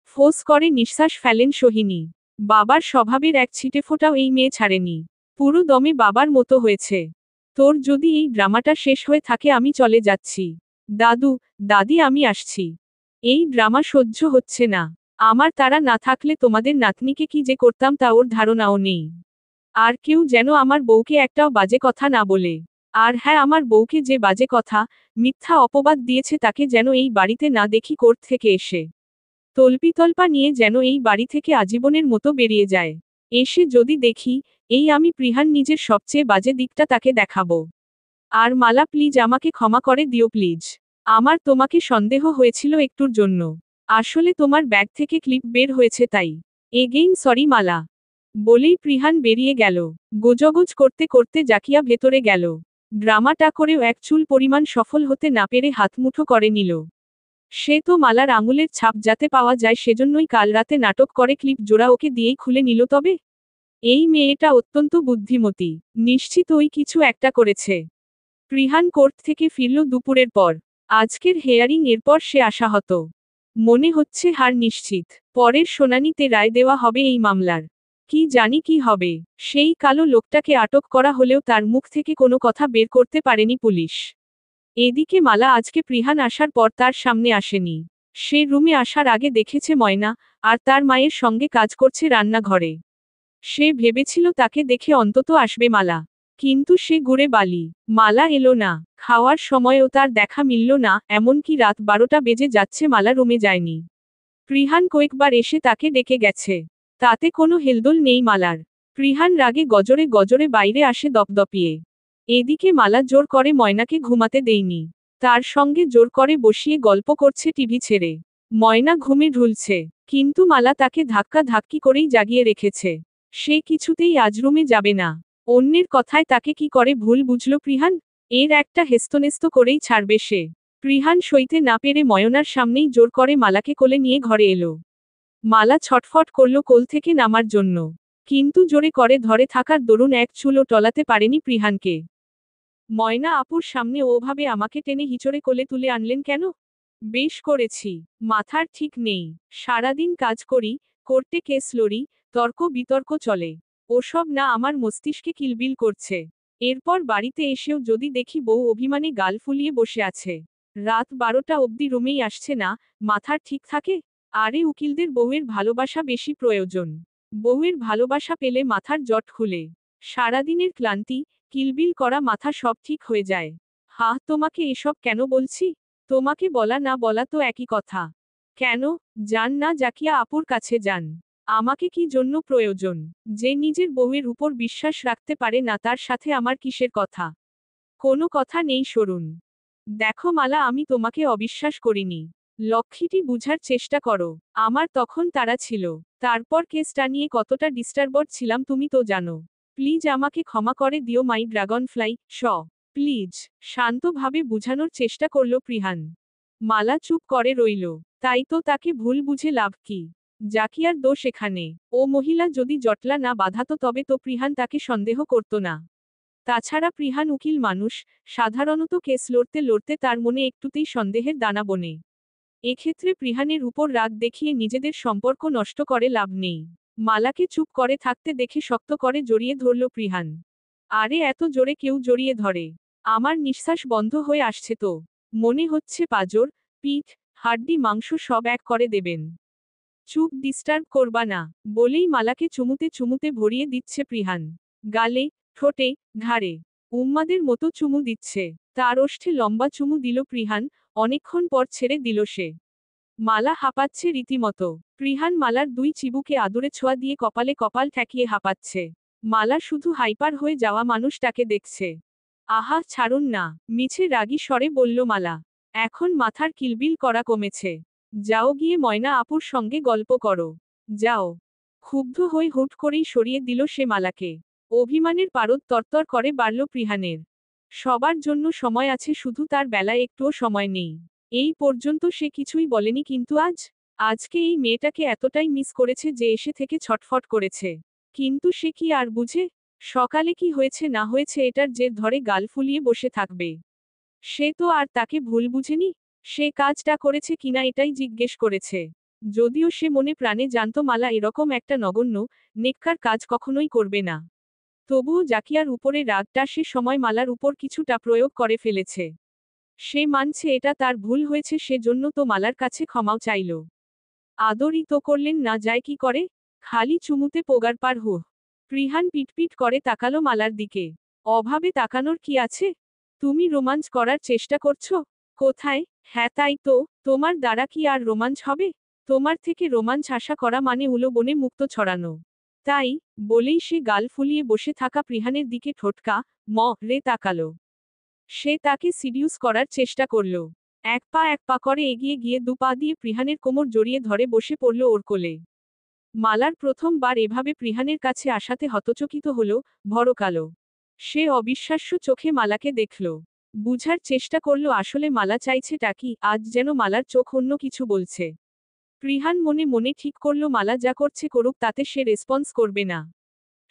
ফোঁস করে নিঃশ্বাস ফেলেন সোহিনী। বাবার স্বভাবের এক ছিটেফোঁটাও এই মেয়ে ছাড়েনি। পুরো দমে বাবার মতো হয়েছে। তোর যদি এই ড্রামাটা শেষ হয়ে থাকে আমি চলে যাচ্ছি। দাদু, দাদি আমি আসছি। এই ড্রামা সহ্য হচ্ছে না। আমার তারা না থাকলে তোমাদের নাতনিকে কি যে করতাম তা ওর ধারণাও নেই। আর কেউ যেন আমার বউকে একটাও বাজে কথা না বলে। আর হ্যাঁ, আমার বউকে যে বাজে কথা, মিথ্যা অপবাদ দিয়েছে তাকে যেন এই বাড়িতে না দেখি কোর্ট থেকে এসে। তল্পিতল্পা নিয়ে যেন এই বাড়ি থেকে আজীবনের মতো বেরিয়ে যায়। এসে যদি দেখি, এই আমি প্রিহান নিজের সবচেয়ে বাজে দিকটা তাকে দেখাবো। আর মালা প্লিজ আমাকে ক্ষমা করে দিও প্লিজ। আমার তোমাকে সন্দেহ হয়েছিল একটুর জন্য। আসলে তোমার ব্যাগ থেকে ক্লিপ বের হয়েছে তাই। এগেইন সরি মালা। বলেই প্রিহান বেরিয়ে গেল। গোজগোজ করতে করতে জাকিয়া ভেতরে গেল। ড্রামাটা করেও এক চুল পরিমাণ সফল হতে না পেরে হাতমুঠো করে নিল। সে তো মালার আঙুলের ছাপ যাতে পাওয়া যায় সেজন্যই কাল রাতে নাটক করে ক্লিপ জোড়া ওকে দিয়েই খুলে নিল তবে। এই মেয়েটা অত্যন্ত বুদ্ধিমতী। নিশ্চিত ওই কিছু একটা করেছে। প্রিহান কোর্ট থেকে ফিরল দুপুরের পর। আজকের হেয়ারিং এরপর সে আশাহত। মনে হচ্ছে হার নিশ্চিত। পরের শুনানিতে রায় দেওয়া হবে এই মামলার। কি জানি কি হবে। সেই কালো লোকটাকে আটক করা হলেও তার মুখ থেকে কোনো কথা বের করতে পারেনি পুলিশ। এদিকে মালা আজকে প্রিহান আসার পর তার সামনে আসেনি। সে রুমে আসার আগে দেখেছে ময়না, আর তার মায়ের সঙ্গে কাজ করছে রান্নাঘরে। সে ভেবেছিল তাকে দেখে অন্তত আসবে মালা। কিন্তু সে ঘুরে বালি। মালা এলো না। খাওয়ার সময়ও তার দেখা মিলল না, এমনকি রাত 12টা বেজে যাচ্ছে মালা রুমে যায়নি। প্রিহান কয়েকবার এসে তাকে ডেকে গেছে। তাতে কোনো হেলদোল নেই মালার। প্রিহান রাগে গজরে গজরে বাইরে আসে দপদপিয়ে। এদিকে মালা জোর করে ময়নাকে ঘুমাতে দেয়নি। তার সঙ্গে জোর করে বসিয়ে গল্প করছে টিভি ছেড়ে। ময়না ঘুমে ঢুলছে। কিন্তু মালা তাকে ধাক্কা ধাক্কি করেই জাগিয়ে রেখেছে। সে কিছুতেই আজ রুমে যাবে না। অন্যের কথায় তাকে কি করে ভুল বুঝল প্রিহান? এর একটা হেস্তনেস্ত করেই ছাড়বে সে। প্রিহান সইতে না পেরে ময়নার সামনেই জোর করে মালাকে কোলে নিয়ে ঘরে এলো। মালা ছটফট করল কোল থেকে নামার জন্য। কিন্তু জোরে করে ধরে থাকার দরুন এক চুলও টলাতে পারেনি প্রিহানকে। ময়না আপুর সামনে ওভাবে আমাকে টেনে হিচড়ে কোলে তুলে আনলেন কেন? বেশ করেছি। মাথার ঠিক নেই। সারাদিন কাজ করি, কোর্টে কেস লড়ি, তর্ক বিতর্ক চলে। ওসব না আমার মস্তিষ্কে কিলবিল করছে। এরপর বাড়িতে এসেও যদি দেখি বউ অভিমানে গাল ফুলিয়ে বসে আছে। রাত 12টা অবধি রুমেই আসছে না, মাথার ঠিক থাকে? আরে উকিলদের বউয়ের ভালোবাসা বেশি প্রয়োজন। বউয়ের ভালোবাসা পেলে মাথার জট খুলে। সারাদিনের ক্লান্তি, কিলবিল করা মাথা সব ঠিক হয়ে যায়। তোমাকে এসব কেন বলছি? তোমাকে বলা না বলা তো একই কথা। কেন? যান না জাকিয়া আপুর কাছে যান। আমাকে কি জন্য প্রয়োজন? যে নিজের বউয়ের উপর বিশ্বাস রাখতে পারে না তার সাথে আমার কিসের কথা? কোনো কথা নেই সরুন। দেখো মালা আমি তোমাকে অবিশ্বাস করিনি। লক্ষ্মীটি বুঝার চেষ্টা করো। আমার তখন তাড়া ছিল। তারপর কেসটা নিয়ে কতটা ডিস্টার্বড ছিলাম তুমি তো জানো। প্লিজ আমাকে ক্ষমা করে দিও মাই ড্রাগন ফ্লাই, প্লিজ। শান্তভাবে বুঝানোর চেষ্টা করল প্রিহান। মালা চুপ করে রইল। তাই তো তাকে ভুল বুঝে লাভ কি? জাকিয়ার দোষ এখানে। ও মহিলা যদি জটলা না বাঁধাতো তবে তো প্রিহান তাকে সন্দেহ করত না। তাছাড়া প্রিহান উকিল মানুষ, সাধারণত কেস লড়তে লড়তে তার মনে একটুতেই সন্দেহের দানা বনে। এক্ষেত্রে প্রিহানের উপর রাগ দেখিয়ে নিজেদের সম্পর্ক নষ্ট করে লাভ নেই। মালাকে চুপ করে থাকতে দেখে শক্ত করে জড়িয়ে ধরল প্রিহান। আরে এত জোরে কেউ জড়িয়ে ধরে? আমার নিঃশ্বাস বন্ধ হয়ে আসছে তো। মনে হচ্ছে পাঁজর, পিঠ, হাড্ডি মাংস সব এক করে দেবেন। চুপ, ডিস্টার্ব করবা না, বলেই মালাকে চুমুতে চুমুতে ভরিয়ে দিচ্ছে প্রিহান। গালে, ঠোঁটে, ঘাড়ে। উম্মাদের মতো চুমু দিচ্ছে। তার ওষ্ঠে লম্বা চুমু দিল প্রিহান, অনেকক্ষণ পর ছেড়ে দিল সে। মালা হাঁপাচ্ছে রীতিমতো। প্রিহান মালার দুই চিবুকে আদুরে ছোঁয়া দিয়ে কপালে কপাল ঠেকিয়ে হাঁপাচ্ছে। মালা শুধু হাইপার হয়ে যাওয়া মানুষটাকে দেখছে। আহা ছাড়ুন না, মিছে রাগী স্বরে বলল মালা। এখন মাথার কিলবিল করা কমেছে। যাও গিয়ে ময়না আপুর সঙ্গে গল্প করো। যাও। ক্ষুব্ধ হয়ে হুট করেই সরিয়ে দিল সে মালাকে। অভিমানের পারদ তরতর করে বাড়ল প্রিহানের। সবার জন্য সময় আছে, শুধু তার বেলায় একটুও সময় নেই। এই পর্যন্ত সে কিছুই বলেনি, কিন্তু আজকে এই মেয়েটাকে এতটাই মিস করেছে যে এসে থেকে ছটফট করেছে। কিন্তু সে কি আর বুঝে? সকালে কি হয়েছে না হয়েছে এটার জের ধরে গাল ফুলিয়ে বসে থাকবে। সে তো আর তাকে ভুল বুঝেনি। সে কাজটা করেছে কিনা এটাই জিজ্ঞেস করেছে। যদিও সে মনে প্রাণে জানত মালা এরকম একটা নগণ্য, নেককার কাজ কখনোই করবে না। তবুও জাকিয়ার উপরে রাগটা সে সময় মালার উপর কিছুটা প্রয়োগ করে ফেলেছে। সে মানছে এটা তার ভুল হয়েছে, সেজন্য তো মালার কাছে ক্ষমাও চাইল। আদরই তো করলেন না, যায় কি করে? খালি চুমুতে পোগার পার হু। প্রিহান পিটপিট করে তাকালো মালার দিকে। অভাবে তাকানোর কি আছে? তুমি রোমাঞ্চ করার চেষ্টা করছো? কোথায়? হ্যাঁ তাই তো, তোমার দ্বারা কি আর রোমাঞ্চ হবে? তোমার থেকে রোমাঞ্চ আশা করা মানে উলোবনে মুক্ত ছড়ানো। তাই, বলেই সে গাল ফুলিয়ে বসে থাকা প্রিহানের দিকে ঠোঁটকা রে তাকালো। সে তাকে সিডিউস করার চেষ্টা করল। এক পা করে এগিয়ে গিয়ে দুপা দিয়ে প্রিহানের কোমর জড়িয়ে ধরে বসে পড়ল ওর কোলে। মালার প্রথমবার এভাবে প্রিহানের কাছে আসাতে হতচকিত হল, ভরকালো। সে অবিশ্বাস্য চোখে মালাকে দেখল। বুঝার চেষ্টা করল আসলে মালা চাইছেটা কি, আজ যেন মালার চোখ অন্য কিছু বলছে। প্রিহান মনে মনে ঠিক করল মালা যা করছে করুক, তাতে সে রেসপন্স করবে না।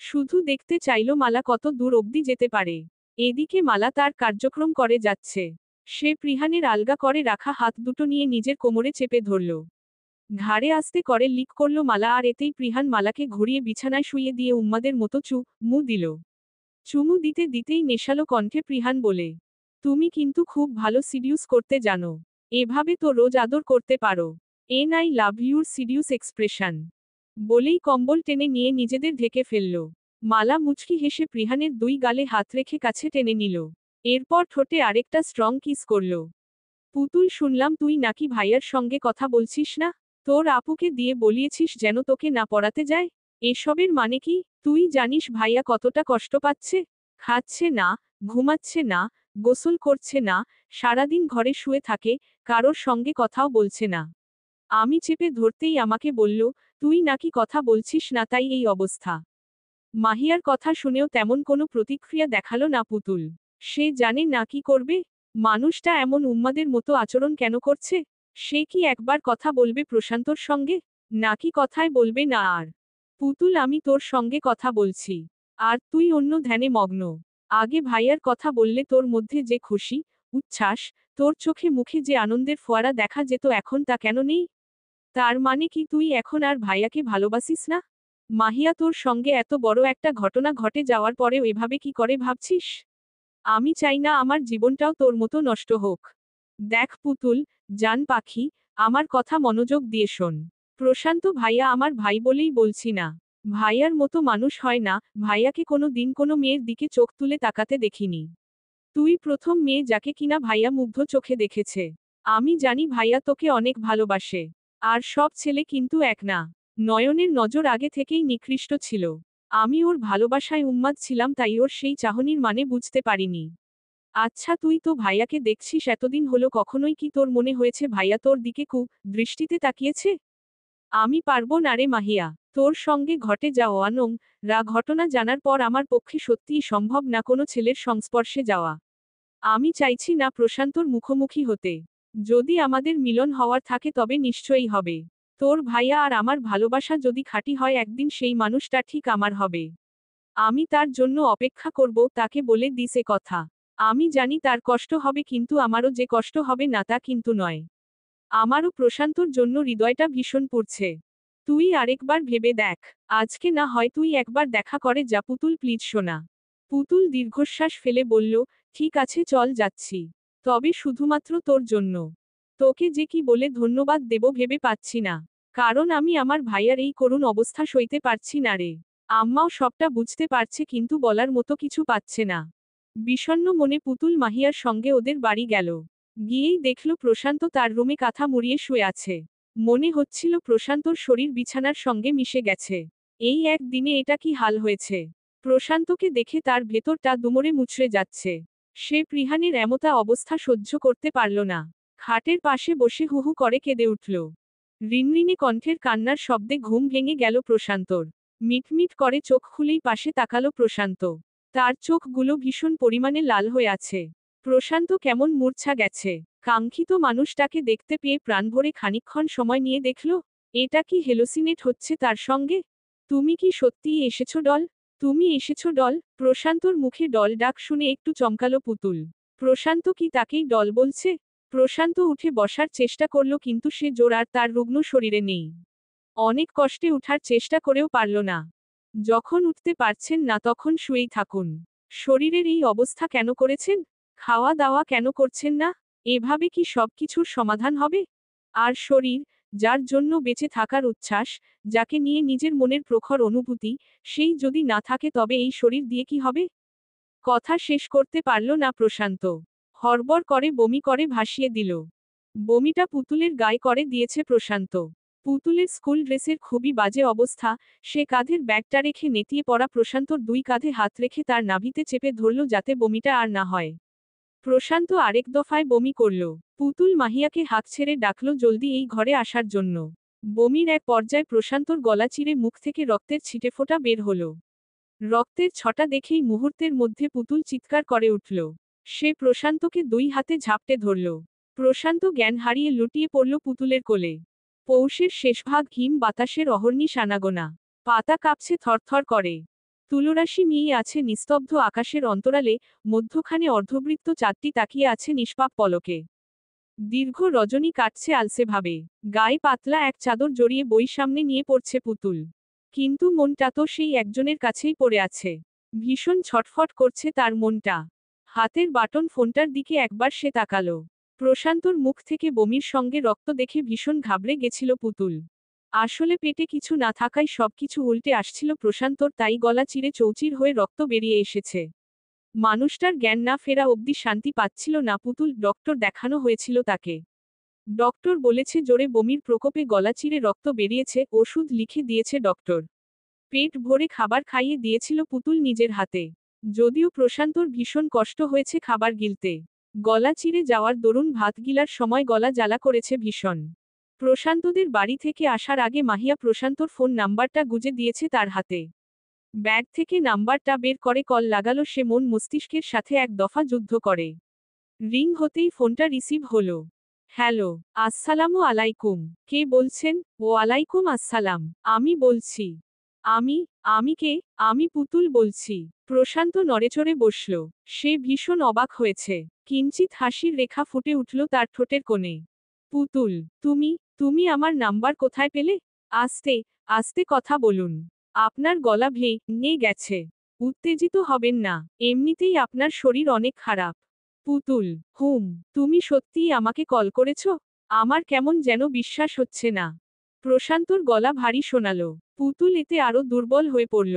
শুধু দেখতে চাইল মালা কত দূর অবধি যেতে পারে। এদিকে মালা তার কার্যক্রম করে যাচ্ছে। সে প্রিহানের আলগা করে রাখা হাত দুটো নিয়ে নিজের কোমরে চেপে ধরল। ঘাড়ে আস্তে করে লিক করল মালা, আর এতেই প্রিহান মালাকে ঘুরিয়ে বিছানায় শুইয়ে দিয়ে উম্মাদের মতো চুমু দিল। চুমু দিতে দিতেই নেশালো কণ্ঠে প্রিহান বলে, তুমি কিন্তু খুব ভালো সিডিউস করতে জানো। এভাবে তো রোজ আদর করতে পারো। I love your seduce expression. বলেই কম্বল টেনে নিয়ে নিজেদের ঢেকে ফেলল। মালা মুচকি হেসে প্রিহানের দুই গালে হাত রেখে কাছে টেনে নিল। এরপর ঠোঁটে আরেকটা স্ট্রং কিস করল। পুতুল, শুনলাম তুই নাকি ভাইয়ার সঙ্গে কথা বলছিস না? তোর আপুকে দিয়ে বলিয়েছিস যেন তোকে না পড়াতে যায়? এসবের মানে কি? তুই জানিস ভাইয়া কতটা কষ্ট পাচ্ছে? খাচ্ছে না, ঘুমাচ্ছে না, গোসল করছে না, সারাদিন ঘরে শুয়ে থাকে, কারোর সঙ্গে কথাও বলছে না। আমি চেপে ধরতেই আমাকে বলল, তুই নাকি কথা বলছিস না, তাই এই অবস্থা। মাহিয়ার কথা শুনেও তেমন কোনো প্রতিক্রিয়া দেখালো না পুতুল। সে জানে না কি করবে। মানুষটা এমন উন্মাদের মতো আচরণ কেন করছে? সে কি একবার কথা বলবে প্রশান্তর সঙ্গে? নাকি কথায় বলবে না আর? পুতুল, আমি তোর সঙ্গে কথা বলছি। আর তুই অন্য ধ্যানে মগ্ন। আগে ভাইয়ার কথা বললে তোর মধ্যে যে খুশি, উচ্ছ্বাস, তোর চোখে মুখে যে আনন্দের ফোয়ারা দেখা যেত, এখন তা কেন নেই? তার মানে কি তুই এখন আর ভাইয়াকে ভালোবাসিস না? মাহিয়া, তোর সঙ্গে এত বড় একটা ঘটনা ঘটে যাওয়ার পরেও এভাবে কি করে ভাবছিস? আমি চাই না আমার জীবনটাও তোর মতো নষ্ট হোক। দেখ পুতুল, জান পাখি, আমার কথা মনোযোগ দিয়ে শোন। প্রশান্ত ভাইয়া আমার ভাই বলেই বলছি না। ভাইয়ার মতো মানুষ হয় না, ভাইয়াকে কোনো দিন কোনো মেয়ের দিকে চোখ তুলে তাকাতে দেখিনি। তুই প্রথম মেয়ে যাকে কিনা ভাইয়া মুগ্ধ চোখে দেখেছে। আমি জানি ভাইয়া তোকে অনেক ভালোবাসে। আর সব ছেলে কিন্তু এক না। নয়নের নজর আগে থেকেই নিকৃষ্ট ছিল। আমি ওর ভালোবাসায় উন্মাদ ছিলাম, তাই ওর সেই চাহনির মানে বুঝতে পারিনি। আচ্ছা, তুই তো ভাইয়াকে দেখছিস এতদিন হলো, কখনোই কি তোর মনে হয়েছে ভাইয়া তোর দিকে দৃষ্টিতে তাকিয়েছে? আমি পারবো না রে মাহিয়া। তোর সঙ্গে ঘটে যাওয়া ঘটনা জানার পর আমার পক্ষে সত্যিই সম্ভব না কোনো ছেলের সংস্পর্শে যাওয়া। আমি চাইছি না প্রশান্তর মুখোমুখি হতে। যদি আমাদের মিলন হওয়ার থাকে তবে নিশ্চয়ই হবে। তোর ভাইয়া আর আমার ভালোবাসা যদি খাঁটি হয়, একদিন সেই মানুষটা ঠিক আমার হবে। আমি তার জন্য অপেক্ষা করব, তাকে বলে দিস এ কথা। আমি জানি তার কষ্ট হবে, কিন্তু আমারও যে কষ্ট হবে না তা কিন্তু নয়। আমারও প্রশান্তর জন্য হৃদয়টা ভীষণ পুড়ছে। তুই আরেকবার ভেবে দেখ। আজকে না হয় তুই একবার দেখা করে যা পুতুল, প্লিজ শোনা। পুতুল দীর্ঘশ্বাস ফেলে বলল, ঠিক আছে চল যাচ্ছি। তবে শুধুমাত্র তোর জন্য। তোকে যে কি বলে ধন্যবাদ দেব ভেবে পাচ্ছি না। কারণ আমি আমার ভাইয়ার এই করুণ অবস্থা সইতে পারছি না রে। আম্মাও সবটা বুঝতে পারছে, কিন্তু বলার মতো কিছু পাচ্ছে না। বিষণ্ণ মনে পুতুল মাহিয়ার সঙ্গে ওদের বাড়ি গেল। গিয়েই দেখল প্রশান্ত তার রুমে কাঁথা মুড়িয়ে শুয়ে আছে। মনে হচ্ছিল প্রশান্তর শরীর বিছানার সঙ্গে মিশে গেছে। এই একদিনে এটা কি হাল হয়েছে? প্রশান্তকে দেখে তার ভেতরটা দুমড়ে মুচড়ে যাচ্ছে। সে প্রিহানের এমতা অবস্থা সহ্য করতে পারল না। খাটের পাশে বসে হুহু করে কেঁদে উঠল। রিনরিনে কণ্ঠের কান্নার শব্দে ঘুম ভেঙে গেল প্রশান্তর। মিটমিট করে চোখ খুলেই পাশে তাকালো প্রশান্ত। তার চোখগুলো ভীষণ পরিমাণে লাল হয়ে আছে। প্রশান্ত কেমন মূর্ছা গেছে। কাঙ্ক্ষিত মানুষটাকে দেখতে পেয়ে প্রাণ ভরে খানিকক্ষণ সময় নিয়ে দেখল, এটা কি হেলোসিনেট হচ্ছে তার সঙ্গে? তুমি কি সত্যিই এসেছো ডল? তুমি এসেছো ডল? প্রশান্তর মুখে ডল ডাক শুনে একটু চমকালো পুতুল। প্রশান্ত কি তাকেই ডল বলছে? প্রশান্ত উঠে বসার চেষ্টা করল, কিন্তু সে জোর আর তার রুগ্ন শরীরে নেই। অনেক কষ্টে উঠার চেষ্টা করেও পারল না। যখন উঠতে পারছেন না তখন শুয়েই থাকুন। শরীরের এই অবস্থা কেন করেছেন? খাওয়া দাওয়া কেন করছেন না? এভাবে কি সবকিছুর সমাধান হবে? আর শরীর, যার জন্য বেঁচে থাকার উচ্ছ্বাস, যাকে নিয়ে নিজের মনের প্রখর অনুভূতি, সেই যদি না থাকে তবে এই শরীর দিয়ে কি হবে? কথা শেষ করতে পারল না প্রশান্ত। হড়বড় করে বমি করে ভাসিয়ে দিল। বমিটা পুতুলের গায়ে করে দিয়েছে প্রশান্ত। পুতুলের স্কুল ড্রেসের খুবই বাজে অবস্থা, সে কাঁধের ব্যাগটা রেখে নেতিয়ে পড়া প্রশান্তর দুই কাঁধে হাত রেখে তার নাভিতে চেপে ধরল যাতে বমিটা আর না হয়। প্রশান্ত আরেক দফায় বমি করল। পুতুল মাহিয়াকে হাঁক ছেড়ে ডাকল জলদি এই ঘরে আসার জন্য। বমির এক পর্যায়ে প্রশান্তর গলা চিরে মুখ থেকে রক্তের ছিটেফোঁটা বের হলো। রক্তের ছটা দেখেই মুহূর্তের মধ্যে পুতুল চিৎকার করে উঠল। সে প্রশান্তকে দুই হাতে ঝাপটে ধরল। প্রশান্ত জ্ঞান হারিয়ে লুটিয়ে পড়ল পুতুলের কোলে। পৌষের শেষভাগ হিম বাতাসের অহর্নিশ আনাগোনা। পাতা কাঁপছে থরথর করে। তুলরাশি মিয়ে আছে নিস্তব্ধ আকাশের অন্তরালে, মধ্যখানে অর্ধবৃত্ত চাঁদটি তাকিয়ে আছে নিষ্পাপ পলকে। দীর্ঘ রজনী কাটছে আলসেভাবে। গায়ে পাতলা এক চাদর জড়িয়ে বই সামনে নিয়ে পড়ছে পুতুল। কিন্তু মনটা তো সেই একজনের কাছেই পড়ে আছে। ভীষণ ছটফট করছে তার মনটা। হাতের বাটন ফোনটার দিকে একবার সে তাকালো। প্রশান্তর মুখ থেকে বমির সঙ্গে রক্ত দেখে ভীষণ ঘাবড়ে গেছিল পুতুল। আসলে পেটে কিছু না থাকায় সবকিছু উল্টে আসছিল প্রশান্তর, তাই গলা চিরে চৌচির হয়ে রক্ত বেরিয়ে এসেছে। মানুষটার জ্ঞান না ফেরা অবধি শান্তি পাচ্ছিল না পুতুল। ডক্টর দেখানো হয়েছিল তাকে। ডক্টর বলেছে জোরে বমির প্রকোপে গলা চিরে রক্ত বেরিয়েছে, ওষুধ লিখে দিয়েছে ডক্টর। পেট ভরে খাবার খাইয়ে দিয়েছিল পুতুল নিজের হাতে। যদিও প্রশান্তর ভীষণ কষ্ট হয়েছে খাবার গিলতে। গলা চিরে যাওয়ার দরুন ভাত গিলার সময় গলা জ্বালা করেছে ভীষণ। প্রশান্তদের বাড়ি থেকে আসার আগে মাহিয়া প্রশান্তর ফোন নাম্বারটা গুজে দিয়েছে তার হাতে। ব্যাগ থেকে নাম্বারটা বের করে কল লাগালো সে, মন মস্তিষ্কের সাথে এক দফা যুদ্ধ করে। রিং হতেই ফোনটা রিসিভ হলো। হ্যালো, আসসালামু আলাইকুম। কে বলছেন? ওয়ালাইকুম আসসালাম, আমি বলছি। আমি আমি কে? আমি পুতুল বলছি। প্রশান্ত নড়েচড়ে বসল। সে ভীষণ অবাক হয়েছে। কিঞ্চিত হাসির রেখা ফুটে উঠল তার ঠোঁটের কোণে। পুতুল, তুমি তুমি আমার নাম্বার কোথায় পেলে? আস্তে আস্তে কথা বলুন। আপনার গলা ভেঙে গেছে। উত্তেজিত হবেন না, এমনিতেই আপনার শরীর অনেক খারাপ। পুতুল, হুম, তুমি সত্যিই আমাকে কল করেছ? আমার কেমন যেন বিশ্বাস হচ্ছে না। প্রশান্তর গলা ভারী শোনালো। পুতুল এতে আরো দুর্বল হয়ে পড়ল।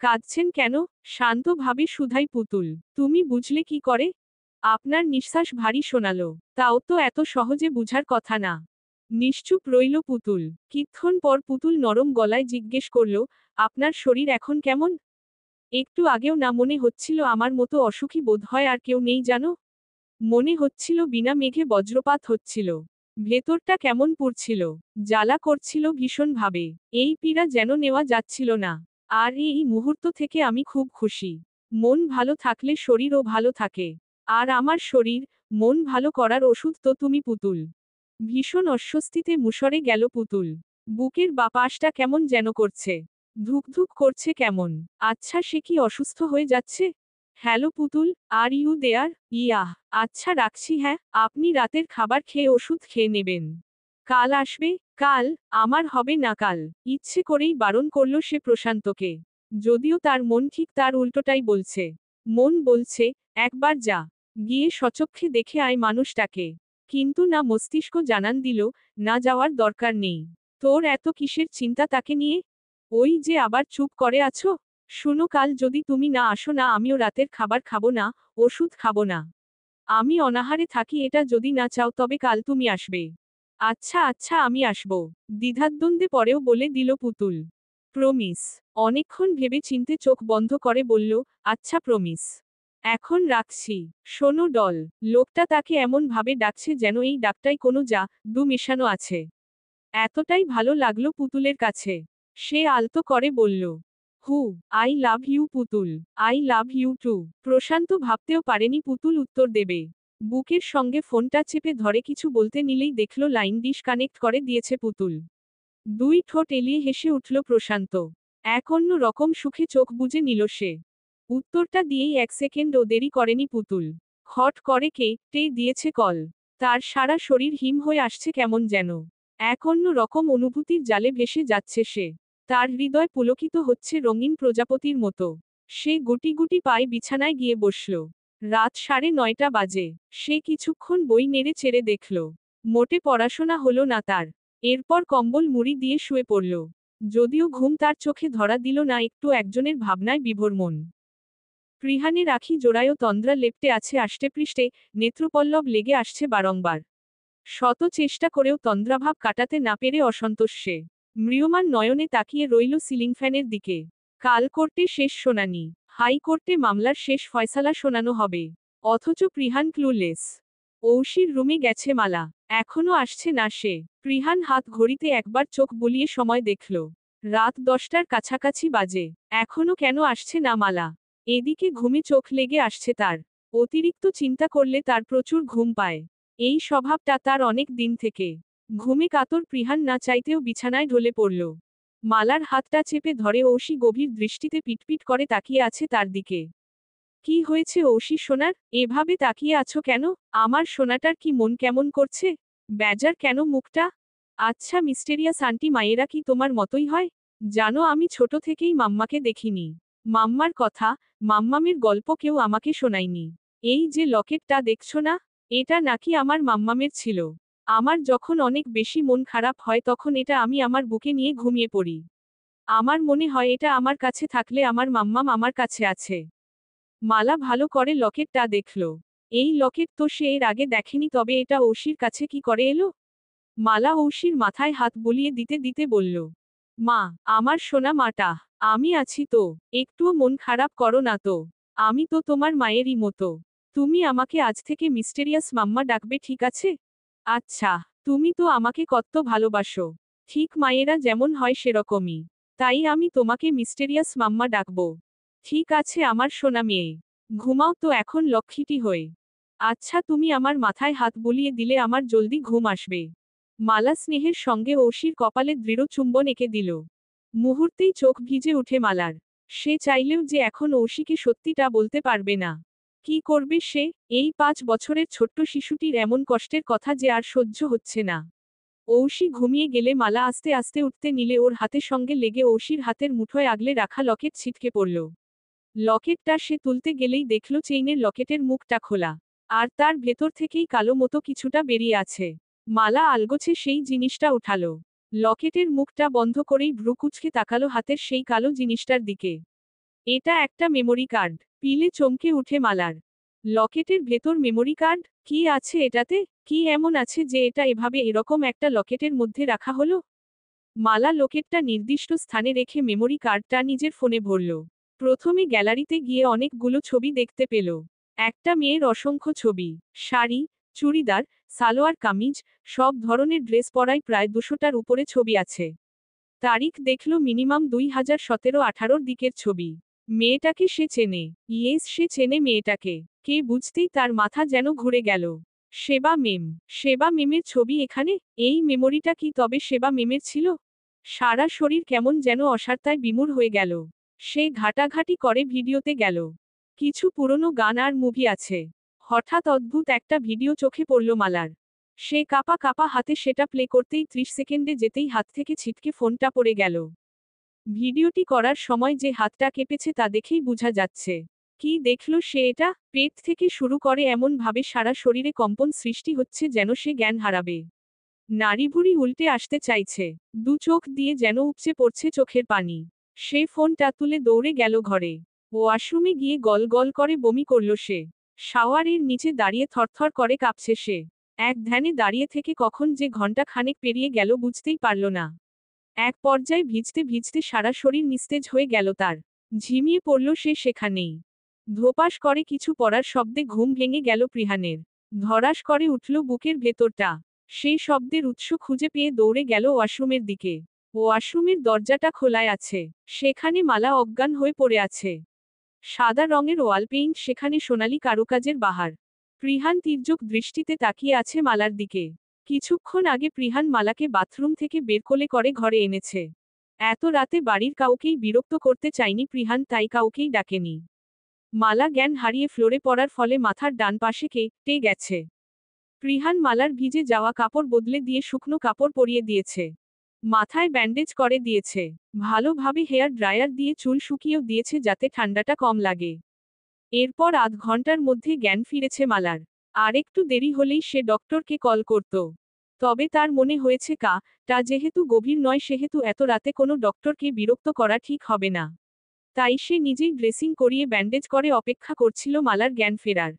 কাঁদছেন কেন? শান্তভাবে শুধাই পুতুল। তুমি বুঝলে কি করে? আপনার নিঃশ্বাস ভারী শোনালো। তাও তো এত সহজে বুঝার কথা না। নিশ্চুপ রইল পুতুল। কিতক্ষণ পর পুতুল নরম গলায় জিজ্ঞেস করল, আপনার শরীর এখন কেমন? একটু আগেও না মনে হচ্ছিল আমার মতো অসুখী বোধ হয় আর কেউ নেই জানো? মনে হচ্ছিল বিনা মেঘে বজ্রপাত হচ্ছিল। ভেতরটা কেমন পুড়ছিল, জ্বালা করছিল ভীষণভাবে। এই পীড়া যেন নেওয়া যাচ্ছিল না। আর এই মুহূর্ত থেকে আমি খুব খুশি। মন ভালো থাকলে শরীরও ভালো থাকে। আর আমার শরীর, মন ভালো করার ওষুধ তো তুমি পুতুল। ভীষণ অস্বস্তিতে মুষড়ে গেল পুতুল। বুকের বাপাসটা কেমন যেন করছে। ধুকধুক করছে কেমন। আচ্ছা, সে কি অসুস্থ হয়ে যাচ্ছে? হ্যালো পুতুল, আর ইউ দেয়ার? ইয়াহ, আচ্ছা রাখছি হ্যাঁ, আপনি রাতের খাবার খেয়ে ওষুধ খেয়ে নেবেন। কাল আসবে? কাল? আমার হবে না কাল। ইচ্ছে করেই বারণ করল সে প্রশান্তকে। যদিও তার মন ঠিক তার উল্টোটাই বলছে। মন বলছে, একবার যা, গিয়ে সচক্ষে দেখে আয় মানুষটাকে। কিন্তু না, মস্তিষ্ক জানান দিল, না যাওয়ার দরকার নেই। তোর এত কিসের চিন্তা তাকে নিয়ে? ওই যে আবার চুপ করে আছো? শুনো, কাল যদি তুমি না আসো না, আমিও রাতের খাবার খাবো না, ওষুধ খাবো না। আমি অনাহারে থাকি, এটা যদি না চাও তবে কাল তুমি আসবে। আচ্ছা আচ্ছা, আমি আসব। দ্বিধাদ্বন্দ্বে পরেও বলে দিল পুতুল। প্রমিস। অনেকক্ষণ ভেবে চিনতে চোখ বন্ধ করে বলল, আচ্ছা প্রমিস। এখন রাখছি। শোনো ডল। লোকটা তাকে এমন ভাবে ডাকছে যেন এই ডাকটাই কোনো জাদু মেশানো আছে। এতটাই ভালো লাগলো পুতুলের কাছে। সে আলতো করে বলল, হু, I love you Putul. I love you too. Prashanta ভাবতেও পারেনি পুতুল উত্তর দেবে। বুকের সঙ্গে ফোনটা চেপে ধরে কিছু বলতে নিলেই দেখল লাইন ডিসকানেক্ট করে দিয়েছে পুতুল। দুই ঠোঁট এলিয়ে হেসে উঠল প্রশান্ত। এক অন্য রকম সুখে চোখ বুজে নিল সে। উত্তরটা দিয়েই এক সেকেন্ডও দেরি করেনি পুতুল। খট করে কেটে দিয়েছে কল। তার সারা শরীর হিম হয়ে আসছে কেমন যেন। এক অন্য রকম অনুভূতির জালে ভেসে যাচ্ছে সে। তার হৃদয় পুলকিত হচ্ছে রঙিন প্রজাপতির মতো। সে গুটি গুটি পায়ে বিছানায় গিয়ে বসল। রাত 9:30 বাজে। সে কিছুক্ষণ বই নেড়ে চেড়ে দেখল। মোটে পড়াশোনা হলো না তার। এরপর কম্বল মুড়ি দিয়ে শুয়ে পড়ল। যদিও ঘুম তার চোখে ধরা দিল না, একটু একজনের ভাবনায় বিভোর মন। পৃহানের আখি জোড়ায়ও তন্দ্রা লেপ্টে আছে আষ্টেপৃষ্ঠে, নেত্রপল্লব লেগে আসছে বারংবার। শত চেষ্টা করেও তন্দ্রাভাব কাটাতে না পেরে অসন্তোষ সে। ম্রিয়মাণ নয়নে তাকিয়ে রইল সিলিং ফ্যানের দিকে। কাল কোর্টে শেষ শুনানি। হাইকোর্টে মামলার শেষ ফয়সালা শোনানো হবে। অথচ পৃহান ক্লুলেস। ঐশীর রুমে গেছে মালা। এখনো আসছে না সে। পৃহান হাত ঘড়িতে একবার চোখ বুলিয়ে সময় দেখল। রাত 10টার কাছাকাছি বাজে। এখনো কেন আসছে না মালা? এদিকে ঘুমে চোখ লেগে আসছে তার। অতিরিক্ত চিন্তা করলে তার প্রচুর ঘুম পায়। এই স্বভাবটা তার অনেক দিন থেকে। ঘুমে কাতর পৃহান না চাইতেও বিছানায় ঢলে পড়ল। মালার হাতটা চেপে ধরে ঐশী গভীর দৃষ্টিতে পিটপিট করে তাকিয়ে আছে তার দিকে। কি হয়েছে ঐশী সোনার, এভাবে তাকিয়ে আছো কেন? আমার সোনাটার কি মন কেমন করছে? বেজার কেন মুখটা? আচ্ছা মিস্টেরিয়াস আন্টি মায়েরা কি তোমার মতোই হয়? জানো আমি ছোট থেকেই মাম্মাকে দেখিনি। মাম্মার কথা, মাম্মামের গল্প কেউ আমাকে শোনায়নি। এই যে লকেটটা দেখছো না, এটা নাকি আমার মাম্মামের ছিল। আমার যখন অনেক বেশি মন খারাপ হয় তখন এটা আমি আমার বুকে নিয়ে ঘুমিয়ে পড়ি। আমার মনে হয় এটা আমার কাছে থাকলে আমার মাম্মাম আমার কাছে আছে। মালা ভালো করে লকেটটা দেখল। এই লকেট তো সে এর আগে দেখেনি, তবে এটা ঐশীর কাছে কি করে এলো? মালা ঐশীর মাথায় হাত বুলিয়ে দিতে দিতে বলল, মা, আমার সোনা মাটা, আমি আছি তো, একটুও মন খারাপ করো না তো। আমি তো তোমার মায়েরই মতো। তুমি আমাকে আজ থেকে মিস্টেরিয়াস মাম্মা ডাকবে, ঠিক আছে? আচ্ছা, তুমি তো আমাকে কত ভালোবাসো। ঠিক মায়েরা যেমন হয় সেরকমই। তাই আমি তোমাকে মিস্টেরিয়াস মাম্মা ডাকবো। ঠিক আছে আমার সোনা মেয়ে। ঘুমাও তো এখন লক্ষ্মীটি হয়ে। আচ্ছা তুমি আমার মাথায় হাত বুলিয়ে দিলে আমার জলদি ঘুম আসবে। মালা স্নেহের সঙ্গে ঐশীর কপালে দৃঢ় চুম্বন এঁকে দিল। মুহূর্তেই চোখ ভিজে উঠে মালার। সে চাইলেও যে এখন ঐশীকে সত্যিটা বলতে পারবে না। কি করবে সে? এই 5 বছরের ছোট্ট শিশুটির এমন কষ্টের কথা যে আর সহ্য হচ্ছে না। ঐশী ঘুমিয়ে গেলে মালা আস্তে আস্তে উঠতে নিলে ওর হাতের সঙ্গে লেগে ঐশীর হাতের মুঠোয় আগলে রাখা লকেট ছিটকে পড়ল। লকেটটা সে তুলতে গেলেই দেখল চেইনের লকেটের মুখটা খোলা। আর তার ভেতর থেকেই কালো মতো কিছুটা বেরিয়ে আছে। মালা আলগোছে সেই জিনিসটা উঠালো। লকেটের মুখটা বন্ধ করেই ভ্রু কুঁচকে তাকালো হাতের সেই কালো জিনিসটার দিকে। এটা একটা মেমোরি কার্ড। পিলে চমকে উঠে মালার। লকেটের ভেতর মেমোরি কার্ড? কি আছে এটাতে? কি এমন আছে যে এটা এভাবে এরকম একটা লকেটের মধ্যে রাখা হলো? মালা লকেটটা নির্দিষ্ট স্থানে রেখে মেমোরি কার্ডটা নিজের ফোনে ভরল। প্রথমে গ্যালারিতে গিয়ে অনেকগুলো ছবি দেখতে পেল। একটা মেয়ের অসংখ্য ছবি। শাড়ি, চুড়িদার, সালোয়ার কামিজ, সব ধরনের ড্রেস পরায় প্রায় 200টার উপরে ছবি আছে। তারিখ দেখল মিনিমাম 2017-18 দিকের ছবি। মেয়েটাকে সে চেনে। ইয়েস, সে চেনে মেয়েটাকে। কে বুঝতেই তার মাথা যেন ঘুরে গেল। সেবা মেম। সেবা মেমের ছবি এখানে? এই মেমোরিটা কি তবে সেবা মেমের ছিল? সারা শরীর কেমন যেন অসাড়তায় বিমূঢ় হয়ে গেল। সে ঘাটাঘাটি করে ভিডিওতে গেল। কিছু পুরনো গান আর মুভি আছে। হঠাৎ অদ্ভুত একটা ভিডিও চোখে পড়ল মালার। সে কাপা কাপা হাতে সেটা প্লে করতেই 30 সেকেন্ডে যেতেই হাত থেকে ছিটকে ফোনটা পড়ে গেল। ভিডিওটি করার সময় যে হাতটা কেঁপেছে তা দেখেই বোঝা যাচ্ছে। কি দেখল সে? এটা পেট থেকে শুরু করে এমন ভাবে সারা শরীরে কম্পন সৃষ্টি হচ্ছে যেন সে জ্ঞান হারাবে। নাড়িভুড়ি উল্টে আসতে চাইছে। দু চোখ দিয়ে যেন উপচে পড়ছে চোখের পানি। সে ফোনটা তুলে দৌড়ে গেল ঘরে। ওয়াশরুমে গিয়ে গল গল করে বমি করল সে। শাওয়ারের নিচে দাঁড়িয়ে থরথর করে কাঁপছে সে। এক ধ্যানে দাঁড়িয়ে থেকে কখন যে ঘন্টা খানেক পেরিয়ে গেল বুঝতেই পারল না। এক পর্যায়ে ভিজতে ভিজতে সারা শরীর নিস্তেজ হয়ে গেল তার। ঝিমিয়ে পড়ল সে সেখানেই। ধোপাস করে কিছু পড়ার শব্দে ঘুম ভেঙে গেল পৃহানের। ধরাস করে উঠল বুকের ভেতরটা। সেই শব্দের উৎস খুঁজে পেয়ে দৌড়ে গেল ওয়াশরুমের দিকে। ওয়াশরুমের দরজাটা খোলায় আছে। সেখানে মালা অজ্ঞান হয়ে পড়ে আছে। সাদা রঙের ওয়াল পেইন্ট, সেখানে সোনালি কারুকাজের বাহার। পৃহান তির্যক দৃষ্টিতে তাকিয়ে আছে মালার দিকে। কিছুক্ষণ আগে পৃহান মালাকে বাথরুম থেকে বের করে ঘরে এনেছে। এত রাতে বাড়ির কাউকেই বিরক্ত করতে চায়নি পৃহান, তাই কাউকেই ডাকেনি। মালা জ্ঞান হারিয়ে ফ্লোরে পড়ার ফলে মাথার ডান পাশে কেটে গেছে। পৃহান মালার ভিজে যাওয়া কাপড় বদলে দিয়ে শুকনো কাপড় পরিয়ে দিয়েছে। মাথায় ব্যান্ডেজ করে দিয়েছে। ভালোভাবে হেয়ার ড্রায়ার দিয়ে চুল শুকিয়েও দিয়েছে যাতে ঠান্ডাটা কম লাগে। এরপর আধ ঘন্টার মধ্যে জ্ঞান ফিরেছে মালার। আর একটু দেরি হলেই সে ডক্টরকে কল করত। তবে তার মনে হয়েছে টা যেহেতু গভীর নয় সেহেতু এত রাতে কোনো ডক্টরকে বিরক্ত করা ঠিক হবে না। তাই সে নিজেই ড্রেসিং করিয়ে ব্যান্ডেজ করে অপেক্ষা করছিল মালার জ্ঞান ফেরার।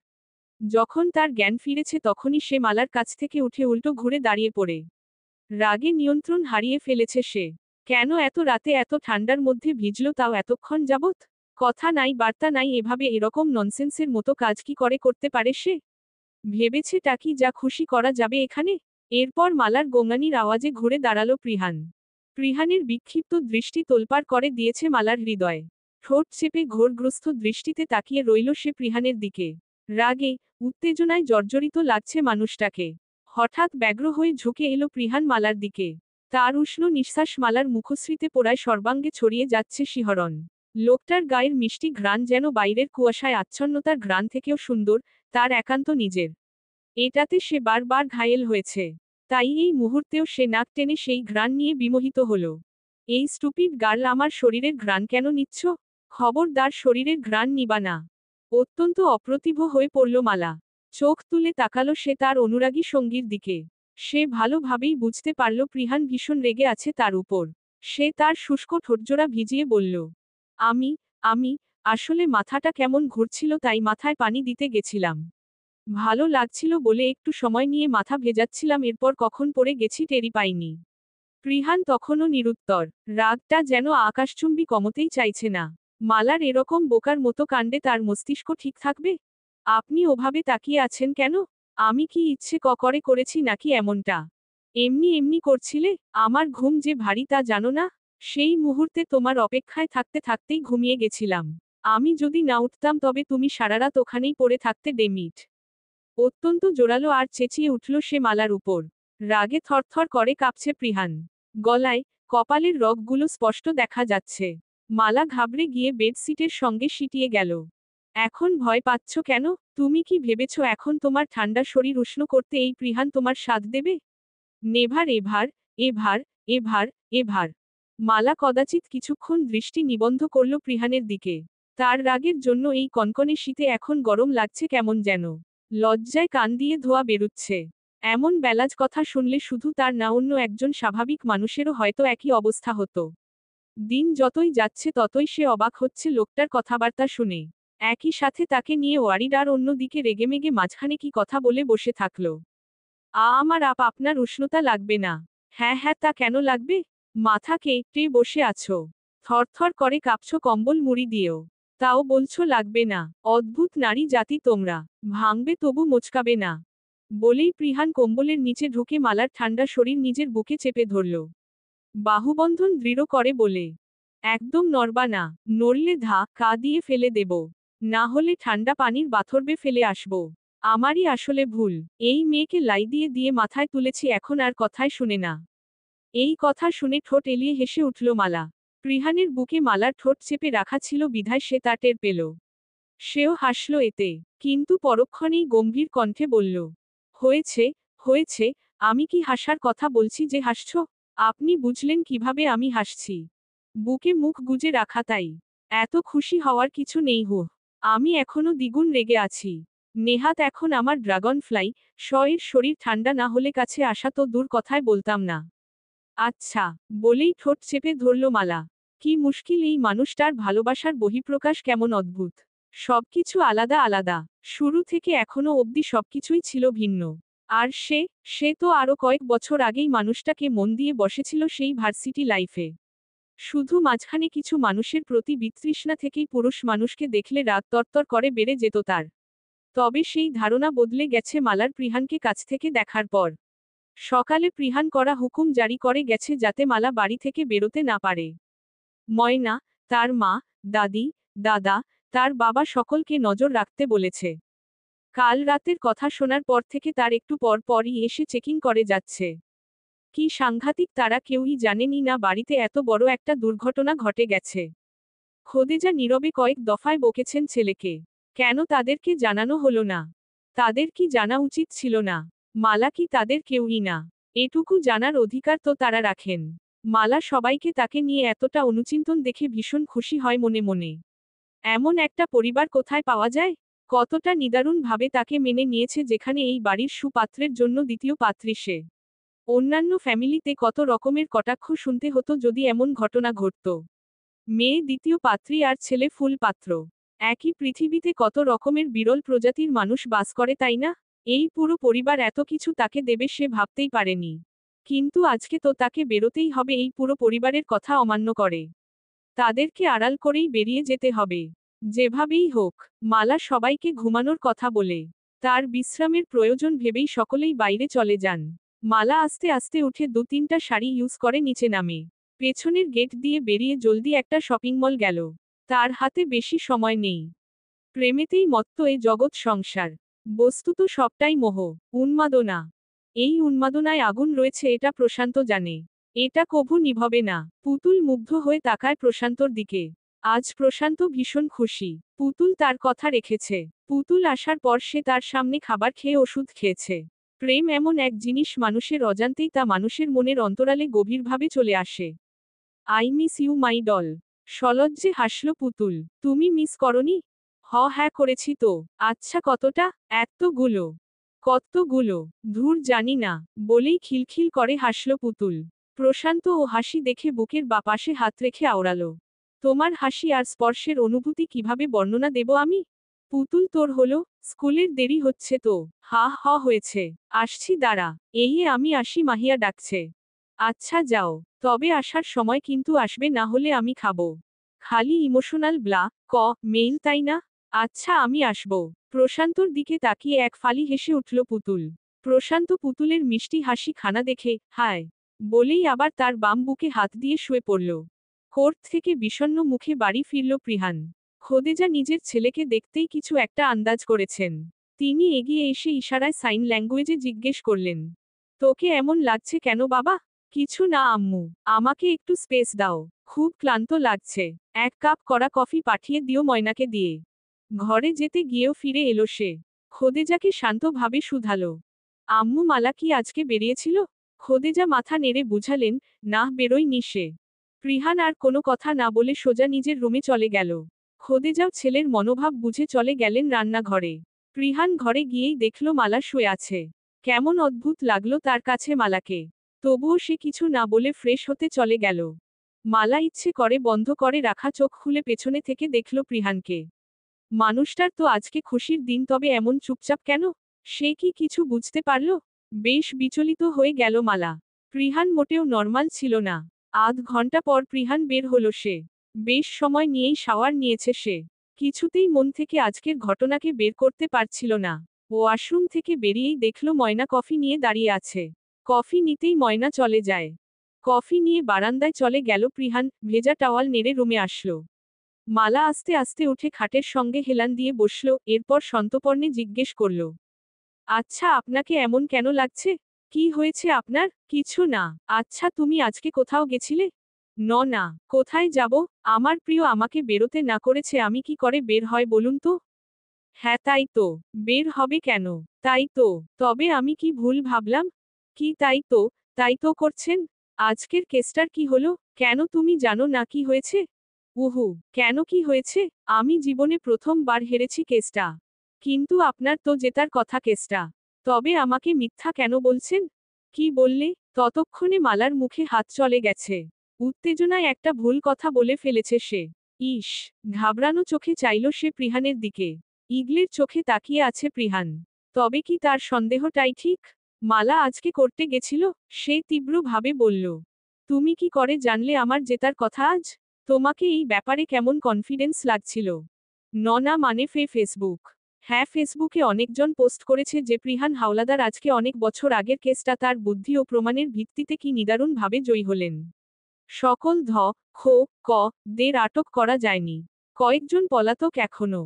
যখন তার জ্ঞান ফিরেছে তখনই সে মালার কাছ থেকে উঠে উল্টো ঘুরে দাঁড়িয়ে পড়ে। রাগে নিয়ন্ত্রণ হারিয়ে ফেলেছে সে। কেন এত রাতে এত ঠান্ডার মধ্যে ভিজল তাও এতক্ষণ যাবৎ? কথা নাই বার্তা নাই, এভাবে এরকম ননসেন্সের মতো কাজ কি করে করতে পারে সে? ভেবেছে কি যা খুশি করা যাবে এখানে? এরপর মালার গোঙানির আওয়াজে ঘুরে দাঁড়ালো প্রিহান। প্রিহানের বিক্ষিপ্ত দৃষ্টি তোলপাড় করে দিয়েছে মালার হৃদয়। ঠোঁট চেপে ঘোরগ্রস্ত দৃষ্টিতে তাকিয়ে রইল সে প্রিহানের দিকে। রাগে, উত্তেজনায় জর্জরিত লাগছে মানুষটাকে। হঠাৎ ব্যগ্র হয়ে ঝুঁকে এলো প্রিহান মালার দিকে। তার উষ্ণ নিঃশ্বাস মালার মুখশ্রীতে পোড়ায় সর্বাঙ্গে ছড়িয়ে যাচ্ছে শিহরণ। লোকটার গায়ের মিষ্টি ঘ্রাণ যেন বাইরের কুয়াশায় আচ্ছন্নতার ঘ্রাণ থেকেও সুন্দর, তার একান্ত নিজের। এটাতে সে বারবার ঘায়েল হয়েছে। তাই এই মুহূর্তেও সে নাক টেনে সেই ঘ্রাণ নিয়ে বিমোহিত হল। এই স্টুপিড গার্ল, আমার শরীরের ঘ্রাণ কেন নিচ্ছ? খবরদার শরীরের ঘ্রাণ নিবা না। অত্যন্ত অপ্রতিভ হয়ে পড়ল মালা। চোখ তুলে তাকালো সে তার অনুরাগী সঙ্গীর দিকে। সে ভালোভাবেই বুঝতে পারল প্রিহান ভীষণ রেগে আছে তার উপর। সে তার শুষ্ক ঠোঁটজোড়া ভিজিয়ে বলল, আমি আমি আসলে মাথাটা কেমন ঘুরছিল তাই মাথায় পানি দিতে গেছিলাম। ভালো লাগছিল বলে একটু সময় নিয়ে মাথা ভেজাচ্ছিলাম, এরপর কখন পড়ে গেছি টেরি পাইনি। প্রিহান তখনও নিরুত্তর। রাগটা যেন আকাশচুম্বী কমতেই চাইছে না। মালার এরকম বোকার মতো কাণ্ডে তার মস্তিষ্ক ঠিক থাকবে? আপনি ওভাবে তাকিয়ে আছেন কেন? আমি কি ইচ্ছে করে করেছি নাকি এমনটা? এমনি এমনি করছিলে? আমার ঘুম যে ভারী তা জানো না? সেই মুহূর্তে তোমার অপেক্ষায় থাকতে থাকতেই ঘুমিয়ে গেছিলাম। আমি যদি না উঠতাম তবে তুমি সারারাত ওখানেই পড়ে থাকতে ডেমিট। অত্যন্ত জোরালো আর চেঁচিয়ে উঠল সে মালার উপর। রাগে থরথর করে কাঁপছে প্রিহান। গলায়, কপালের রগগুলো স্পষ্ট দেখা যাচ্ছে। মালা ঘাবড়ে গিয়ে বেডশিটের সঙ্গে সিটিয়ে গেল। এখন ভয় পাচ্ছ কেন? তুমি কি ভেবেছ এখন তোমার ঠান্ডা শরীর উষ্ণ করতে এই প্রিহান তোমার সাথ দেবে? Never ever, ever, ever, ever. Mala কদাচিৎ কিছুক্ষণ দৃষ্টি নিবন্ধ করল প্রিহানের দিকে। তার রাগের জন্য এই কনকনে শীতে এখন গরম লাগছে কেমন যেন। লজ্জায় কান দিয়ে ধোঁয়া বেরুচ্ছে। এমন বেলাজ কথা শুনলে শুধু তার না অন্য একজন স্বাভাবিক মানুষেরও হয়তো একই অবস্থা হতো। দিন যতই যাচ্ছে ততই সে অবাক হচ্ছে লোকটার কথাবার্তা শুনে। একই সাথে তাকে নিয়ে ওয়ারিড আর অন্যদিকে রেগেমেগে মাঝখানে কি কথা বলে বসে থাকলো। আমার আপনার উষ্ণতা লাগবে না? হ্যাঁ হ্যাঁ, তা কেন লাগবে? মাথা কেটে বসে আছো। থরথর করে কাঁপছো কম্বল মুড়ি দিয়েও। তাও বলছো লাগবে না? অদ্ভুত নারী জাতি তোমরা। ভাঙবে তবু মোচকাবে না। বলেই প্রিহান কম্বলের নিচে ঢুকে মালার ঠান্ডা শরীর নিজের বুকে চেপে ধরল। বাহুবন্ধন দৃঢ় করে বলে, একদম নড়বা না। নড়লে কা দিয়ে ফেলে দেব। না হলে ঠান্ডা পানির বাথরবে ফেলে আসব। আমারই আসলে ভুল। এই মেয়েকে লাই দিয়ে দিয়ে মাথায় তুলেছি, এখন আর কথায় শুনে না। এই কথা শুনে ঠোঁট এলিয়ে হেসে উঠল মালা। প্রিহানের বুকে মালার ঠোঁট চেপে রাখা ছিল বিধায় সে তা টের পেল। সেও হাসল এতে, কিন্তু পরক্ষণেই গম্ভীর কণ্ঠে বলল, হয়েছে, হয়েছে, আমি কি হাসার কথা বলছি যে হাসছ? আপনি বুঝলেন কিভাবে আমি হাসছি? বুকে মুখ গুজে রাখা তাই। এত খুশি হওয়ার কিছু নেই হো। আমি এখনো দ্বিগুণ রেগে আছি। নেহাত এখন আমার ড্রাগন ফ্লাই, এর শরীর ঠান্ডা না হলে কাছে আসা তো দূর কথায় বলতাম না। আচ্ছা, বলেই ঠোঁট চেপে ধরল মালা। কি মুশকিল, এই মানুষটার ভালোবাসার বহিঃপ্রকাশ কেমন অদ্ভুত। সবকিছু আলাদা আলাদা। শুরু থেকে এখনো অবধি সবকিছুই ছিল ভিন্ন। আর সে তো আরো কয়েক বছর আগেই মানুষটাকে মন দিয়ে বসেছিল সেই ভার্সিটি লাইফে। শুধু মাঝখানে কিছু মানুষের প্রতি বিতৃষ্ণা থেকেই পুরুষ মানুষকে দেখলে রাগ তরতর করে বেড়ে যেত তার। তবে সেই ধারণা বদলে গেছে মালার প্রিহানকে কাছ থেকে দেখার পর। সকালে প্রিহান করা হুকুম জারি করে গেছে যাতে মালা বাড়ি থেকে বেরোতে না পারে। ময়না, তার মা, দাদি, দাদা, তার বাবা সকলকে নজর রাখতে বলেছে। কাল রাতের কথা শোনার পর থেকে তার একটু পর পরই এসে চেকিং করে যাচ্ছে। কি সাংঘাতিক, তারা কেউই জানেনই না বাড়িতে এত বড় একটা দুর্ঘটনা ঘটে গেছে। খোদেজা নীরবে কয়েক দফায় বকেছেন ছেলেকে। কেন তাদেরকে জানানো হলো না? তাদের কি জানা উচিত ছিল না? মালা কি তাদের কেউই না? এটুকু জানার অধিকার তো তারা রাখেন। মালা সবাইকে তাকে নিয়ে এতটা অনুচিন্তন দেখে ভীষণ খুশি হয় মনে মনে। এমন একটা পরিবার কোথায় পাওয়া যায়? কতটা নিদারুণভাবে তাকে মেনে নিয়েছে, যেখানে এই বাড়ির সুপাত্রের জন্য দ্বিতীয় পাত্রী সে। অন্যান্য ফ্যামিলিতে কত রকমের কটাক্ষ শুনতে হতো যদি এমন ঘটনা ঘটত। মেয়ে দ্বিতীয় পাত্রী আর ছেলে ফুল পাত্র। একই পৃথিবীতে কত রকমের বিরল প্রজাতির মানুষ বাস করে, তাই না? এই পুরো পরিবার এত কিছু তাকে দেবে সে ভাবতেই পারেনি। কিন্তু আজকে তো তাকে বেরোতেই হবে এই পুরো পরিবারের কথা অমান্য করে। তাদেরকে আড়াল করেই বেরিয়ে যেতে হবে। যেভাবেই হোক। মালা সবাইকে ঘুমানোর কথা বলে। তার বিশ্রামের প্রয়োজন ভেবেই সকলেই বাইরে চলে যান। মালা আস্তে আস্তে উঠে 2-3টা শাড়ি ইউজ করে নিচে নামে। পেছনের গেট দিয়ে বেরিয়ে জলদি একটা শপিং মল গেল। তার হাতে বেশি সময় নেই। প্রেমেতেই মত্ত এ জগৎ সংসার। বস্তুত সবটাই মোহ, উন্মাদনা। এই উন্মাদনায় আগুন রয়েছে এটা প্রশান্ত জানে। এটা কভু নিভবে না। পুতুল মুগ্ধ হয়ে তাকায় প্রশান্তর দিকে। আজ প্রশান্ত ভীষণ খুশি। পুতুল তার কথা রেখেছে। পুতুল আসার পর সে তার সামনে খাবার খেয়ে ওষুধ খেয়েছে। প্রেম এমন এক জিনিস, মানুষের অজান্তেই তা মানুষের মনের অন্তরালে গভীরভাবে চলে আসে। I miss you my doll. সলজ্জে হাসল পুতুল। তুমি মিস করনি? হ্যাঁ করেছি তো। আচ্ছা কতটা? এতগুলো। কতগুলো? ধুর জানি না, বলেই খিলখিল করে হাসল পুতুল। প্রশান্ত ও হাসি দেখে বুকের পাশে হাত রেখে আওড়ালো। তোমার হাসি আর স্পর্শের অনুভূতি কিভাবে বর্ণনা দেব আমি? পুতুল তোর হলো? স্কুলের দেরি হচ্ছে তো। হয়েছে। আসছি দাঁড়া। আমি আসি, মাহিয়া ডাকছে। আচ্ছা যাও। তবে আসার সময় কিন্তু আসবে, না হলে আমি খাবো। খালি ইমোশনাল মেইল তাই না? আচ্ছা আমি আসব। প্রশান্তর দিকে তাকিয়ে এক ফালি হেসে উঠল পুতুল। প্রশান্ত পুতুলের মিষ্টি হাসি খানা দেখে হায় বলেই আবার তার বাম বুকে হাত দিয়ে শুয়ে পড়ল। কোর্ট থেকে বিষণ্ণ মুখে বাড়ি ফিরল প্রিহান। খোদেজা নিজের ছেলেকে দেখতেই কিছু একটা আন্দাজ করেছেন। তিনি এগিয়ে এসে ইশারায় সাইন ল্যাঙ্গুয়েজে জিজ্ঞেস করলেন, তোকে এমন লাগছে কেন বাবা? কিছু না আম্মু, আমাকে একটু স্পেস দাও। খুব ক্লান্ত লাগছে। 1 কাপ কড়া কফি পাঠিয়ে দিও ময়নাকে দিয়ে। ঘরে যেতে গিয়েও ফিরে এলো সে। খোদেজাকে শান্তভাবে শুধালো, আম্মু মালা কি আজকে বেরিয়েছিল? খোদেজা মাথা নেড়ে বুঝালেন, না বেরোয়নি সে। প্রিহান আর কোনো কথা না বলে সোজা নিজের রুমে চলে গেল। খোদেজাও ছেলের মনোভাব বুঝে চলে গেলেন রান্নাঘরে। প্রিহান ঘরে গিয়েই দেখল মালা শুয়ে আছে। কেমন অদ্ভুত লাগলো তার কাছে মালাকে। তবুও সে কিছু না বলে ফ্রেশ হতে চলে গেল। মালা ইচ্ছে করে বন্ধ করে রাখা চোখ খুলে পেছনে থেকে দেখল প্রিহানকে। মানুষটার তো আজকে খুশির দিন, তবে এমন চুপচাপ কেন? সে কি কিছু বুঝতে পারল? বেশ বিচলিত হয়ে গেল মালা। প্রিহান মোটেও নর্মাল ছিল না। আধ ঘন্টা পর প্রিহান বের হলো সে। বেশ সময় নিয়েই শাওয়ার নিয়েছে সে। কিছুতেই মন থেকে আজকের ঘটনাকে বের করতে পারছিল না। ওয়াশরুম থেকে বেরিয়েই দেখল ময়না কফি নিয়ে দাঁড়িয়ে আছে। কফি নিতেই ময়না চলে যায়। কফি নিয়ে বারান্দায় চলে গেল প্রিহান, ভেজা টাওয়াল নেড়ে রুমে আসলো। মালা আস্তে আস্তে উঠে খাটের সঙ্গে হেলান দিয়ে বসল, এরপর সন্তর্পণে জিজ্ঞেস করল, আচ্ছা আপনাকে এমন কেন লাগছে? কি হয়েছে আপনার? কিছু না। আচ্ছা তুমি আজকে কোথাও গেছিলে? না, কোথায় যাব? আমার প্রিয় আমাকে বেরোতে না করেছে, আমি কি করে বের হয় বলুন তো? হ্যাঁ তাই তো। বের হবে কেন? তাই তো। তবে আমি কি ভুল ভাবলাম? কি তাই তো করছেন? আজকের কেসটার কি হলো? কেন তুমি জানো না কি হয়েছে? উহু, কেন কি হয়েছে? আমি জীবনে প্রথমবার হেরেছি কেসটা। কিন্তু আপনার তো জেতার কথা কেসটা। তবে আমাকে মিথ্যা কেন বলছেন? কি বললে? ততক্ষণে মালার মুখে হাত চলে গেছে। উত্তেজনায় একটা ভুল কথা বলে ফেলেছে সে। ইস! ঘাবড়ানো চোখে চাইল সে প্রিহানের দিকে। ইগলের চোখে তাকিয়ে আছে প্রিহান। তবে কি তার সন্দেহটাই ঠিক? মালা আজকে করতে গেছিল? সে তীব্রভাবে বলল, তুমি কি করে জানলে আমার জেতার কথা আজ? তোমাকে এই ব্যাপারে কেমন কনফিডেন্স লাগছিল? না মানে ফেসবুক। হ্যাঁ ফেসবুকে অনেকজন পোস্ট করেছে যে প্রিহান হাওলাদার আজকে অনেক বছর আগের কেসটা তার বুদ্ধি ও প্রমাণের ভিত্তিতে কি নিদারুণভাবে জয়ী হলেন। সকল খো ক দের আটক করা যায়নি। কয়েকজন পলাতক এখনো।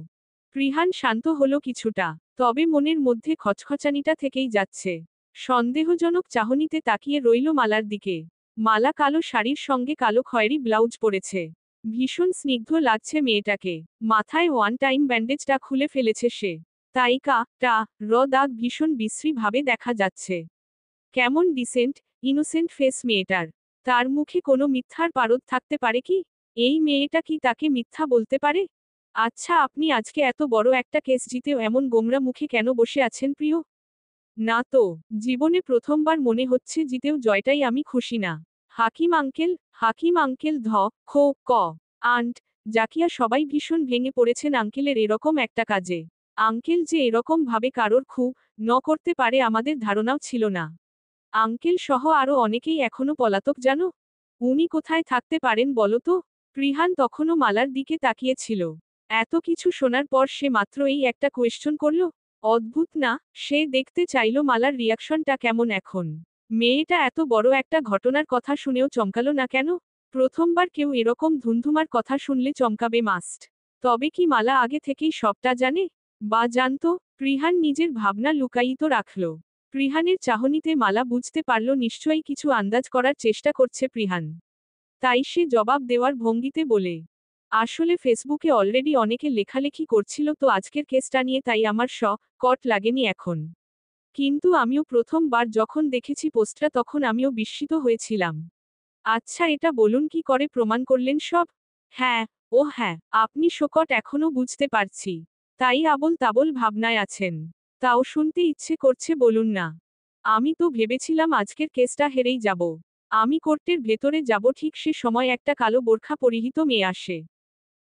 প্রিহান শান্ত হলো কিছুটা। তবে মনের মধ্যে খচখচানিটা থেকেই যাচ্ছে। সন্দেহজনক চাহনিতে তাকিয়ে রইল মালার দিকে। মালা কালো শাড়ির সঙ্গে কালো খয়েরি ব্লাউজ পরেছে। ভীষণ স্নিগ্ধ লাগছে মেয়েটাকে। মাথায় ওয়ান টাইম ব্যান্ডেজটা খুলে ফেলেছে সে। তাই দাগ ভীষণ বিশ্রী ভাবে দেখা যাচ্ছে। কেমন ডিসেন্ট, ইনোসেন্ট ফেস মেয়েটার। তার মুখে কোনো মিথ্যার পারদ থাকতে পারে কি? এই মেয়েটা কি তাকে মিথ্যা বলতে পারে? আচ্ছা, আপনি আজকে এত বড় একটা কেস জিতেও এমন গোমরা মুখে কেন বসে আছেন প্রিয়? না তো, জীবনে প্রথমবার মনে হচ্ছে জিতেও জয়টাই আমি খুশি না। হাকিম আঙ্কেল খো ক আন্ট জাকিয়া সবাই ভীষণ ভেঙে পড়েছেন আঙ্কেলের এরকম একটা কাজে। আঙ্কেল যে এরকম ভাবে কারোর করতে পারে আমাদের ধারণাও ছিল না। আঙ্কেল সহ আরো অনেকেই এখনো পলাতক জানো? উনি কোথায় থাকতে পারেন বলো তো? প্রিহান তখনও মালার দিকে তাকিয়েছিল। এত কিছু শোনার পর সে মাত্র এই একটা কোয়েশ্চন করল। অদ্ভুত না? সে দেখতে চাইল মালার রিয়াকশনটা কেমন এখন। মেয়েটা এত বড় একটা ঘটনার কথা শুনেও চমকালো না কেন? প্রথমবার কেউ এরকম ধুন্ধুমার কথা শুনলে চমকাবে মাস্ট। তবে কি মালা আগে থেকেই সবটা জানে? বা জানতো? প্রিহান নিজের ভাবনা লুকায়িত রাখল। প্রিহানের চাহনিতে মালা বুঝতে পারল নিশ্চয়ই কিছু আন্দাজ করার চেষ্টা করছে প্রিহান। তাই সে জবাব দেওয়ার ভঙ্গিতে বলে, আসলে ফেসবুকে অলরেডি অনেকে লেখালেখি করছিল তো আজকের কেসটা নিয়ে, তাই আমার কট লাগেনি এখন। কিন্তু আমিও প্রথমবার যখন দেখেছি পোস্টটা তখন আমিও বিস্মিত হয়েছিলাম। আচ্ছা, এটা বলুন কি করে প্রমাণ করলেন সব? হ্যাঁ, ও হ্যাঁ, আপনি শোকট এখনো বুঝতে পারছি। তাই আবোল তাবোল ভাবনায় আছেন। তাও শুনতে ইচ্ছে করছে, বলুন না। আমি তো ভেবেছিলাম আজকের কেসটা হেরেই যাব। আমি কোর্টের ভেতরে যাব, ঠিক সে সময় একটা কালো বোরখা পরিহিত মেয়ে আসে।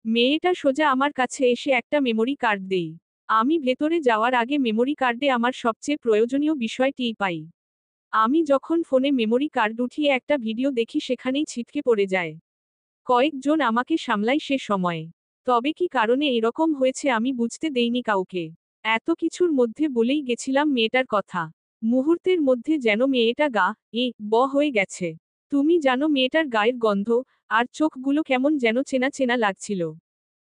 মেয়েটা সোজা আমার কাছে এসে একটা মেমোরি কার্ড দেই। আমি ভেতরে যাওয়ার আগে মেমোরি কার্ডে আমার সবচেয়ে প্রয়োজনীয় বিষয়টিই পাই। আমি যখন ফোনে মেমোরি কার্ড উঠিয়ে একটা ভিডিও দেখি সেখানেই ছিটকে পড়ে যায়। কয়েকজন আমাকে সামলাই সে সময়ে। তবে কি কারণে এরকম হয়েছে আমি বুঝতে দেইনি কাউকে। এত কিছুর মধ্যে বলেই গেছিলাম মেয়েটার কথা। মুহূর্তের মধ্যে যেন মেয়েটা হয়ে গেছে। তুমি জানো মেয়েটার গায়ের গন্ধ, আর চোখগুলো কেমন যেন চেনা চেনা লাগছিল।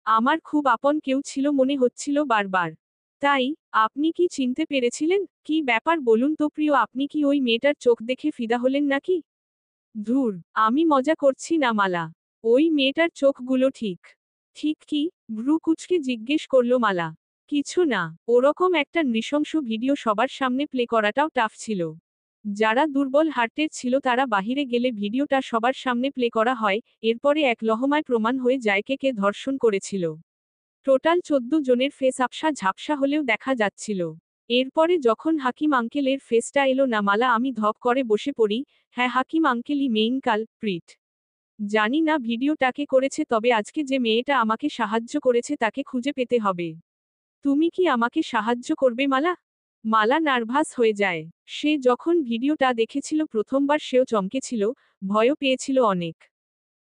আমার খুব আপন কেউ ছিল মনে হচ্ছিল বারবার। তাই, আপনি কি চিনতে পেরেছিলেন? কি ব্যাপার বলুন তো প্রিয়, আপনি কি ওই মেয়েটার চোখ দেখে ফিদা হলেন নাকি? ধুর, আমি মজা করছি না মালা। ওই মেয়েটার চোখগুলো ঠিক। ঠিক কি? ভ্রু কুঁচকে জিজ্ঞেস করল মালা। কিছু না, ওরকম একটা নৃশংস ভিডিও সবার সামনে প্লে করাটাও টাফ ছিল। যারা দুর্বল হার্টের ছিল তারা বাহিরে গেলে ভিডিওটা সবার সামনে প্লে করা হয়, এরপরে এক লহমায় প্রমাণ হয়ে যায় কে কে ধর্ষণ করেছিল। টোটাল 14 জনের ফেস আপসা ঝাপসা হলেও দেখা যাচ্ছিল। এরপরে যখন হাকিম আঙ্কেলের ফেসটা এলো না মালা, আমি ধপ করে বসে পড়ি। হ্যাঁ, হাকিম আঙ্কেলই মেইন কালপ্রিট। জানি না ভিডিওটাকে করেছে, তবে আজকে যে মেয়েটা আমাকে সাহায্য করেছে তাকে খুঁজে পেতে হবে। তুমি কি আমাকে সাহায্য করবে মালা? মালা নার্ভাস হয়ে যায়। সে যখন ভিডিওটা দেখেছিল প্রথমবার সেও চমকেছিল, ভয়ও পেয়েছিল অনেক।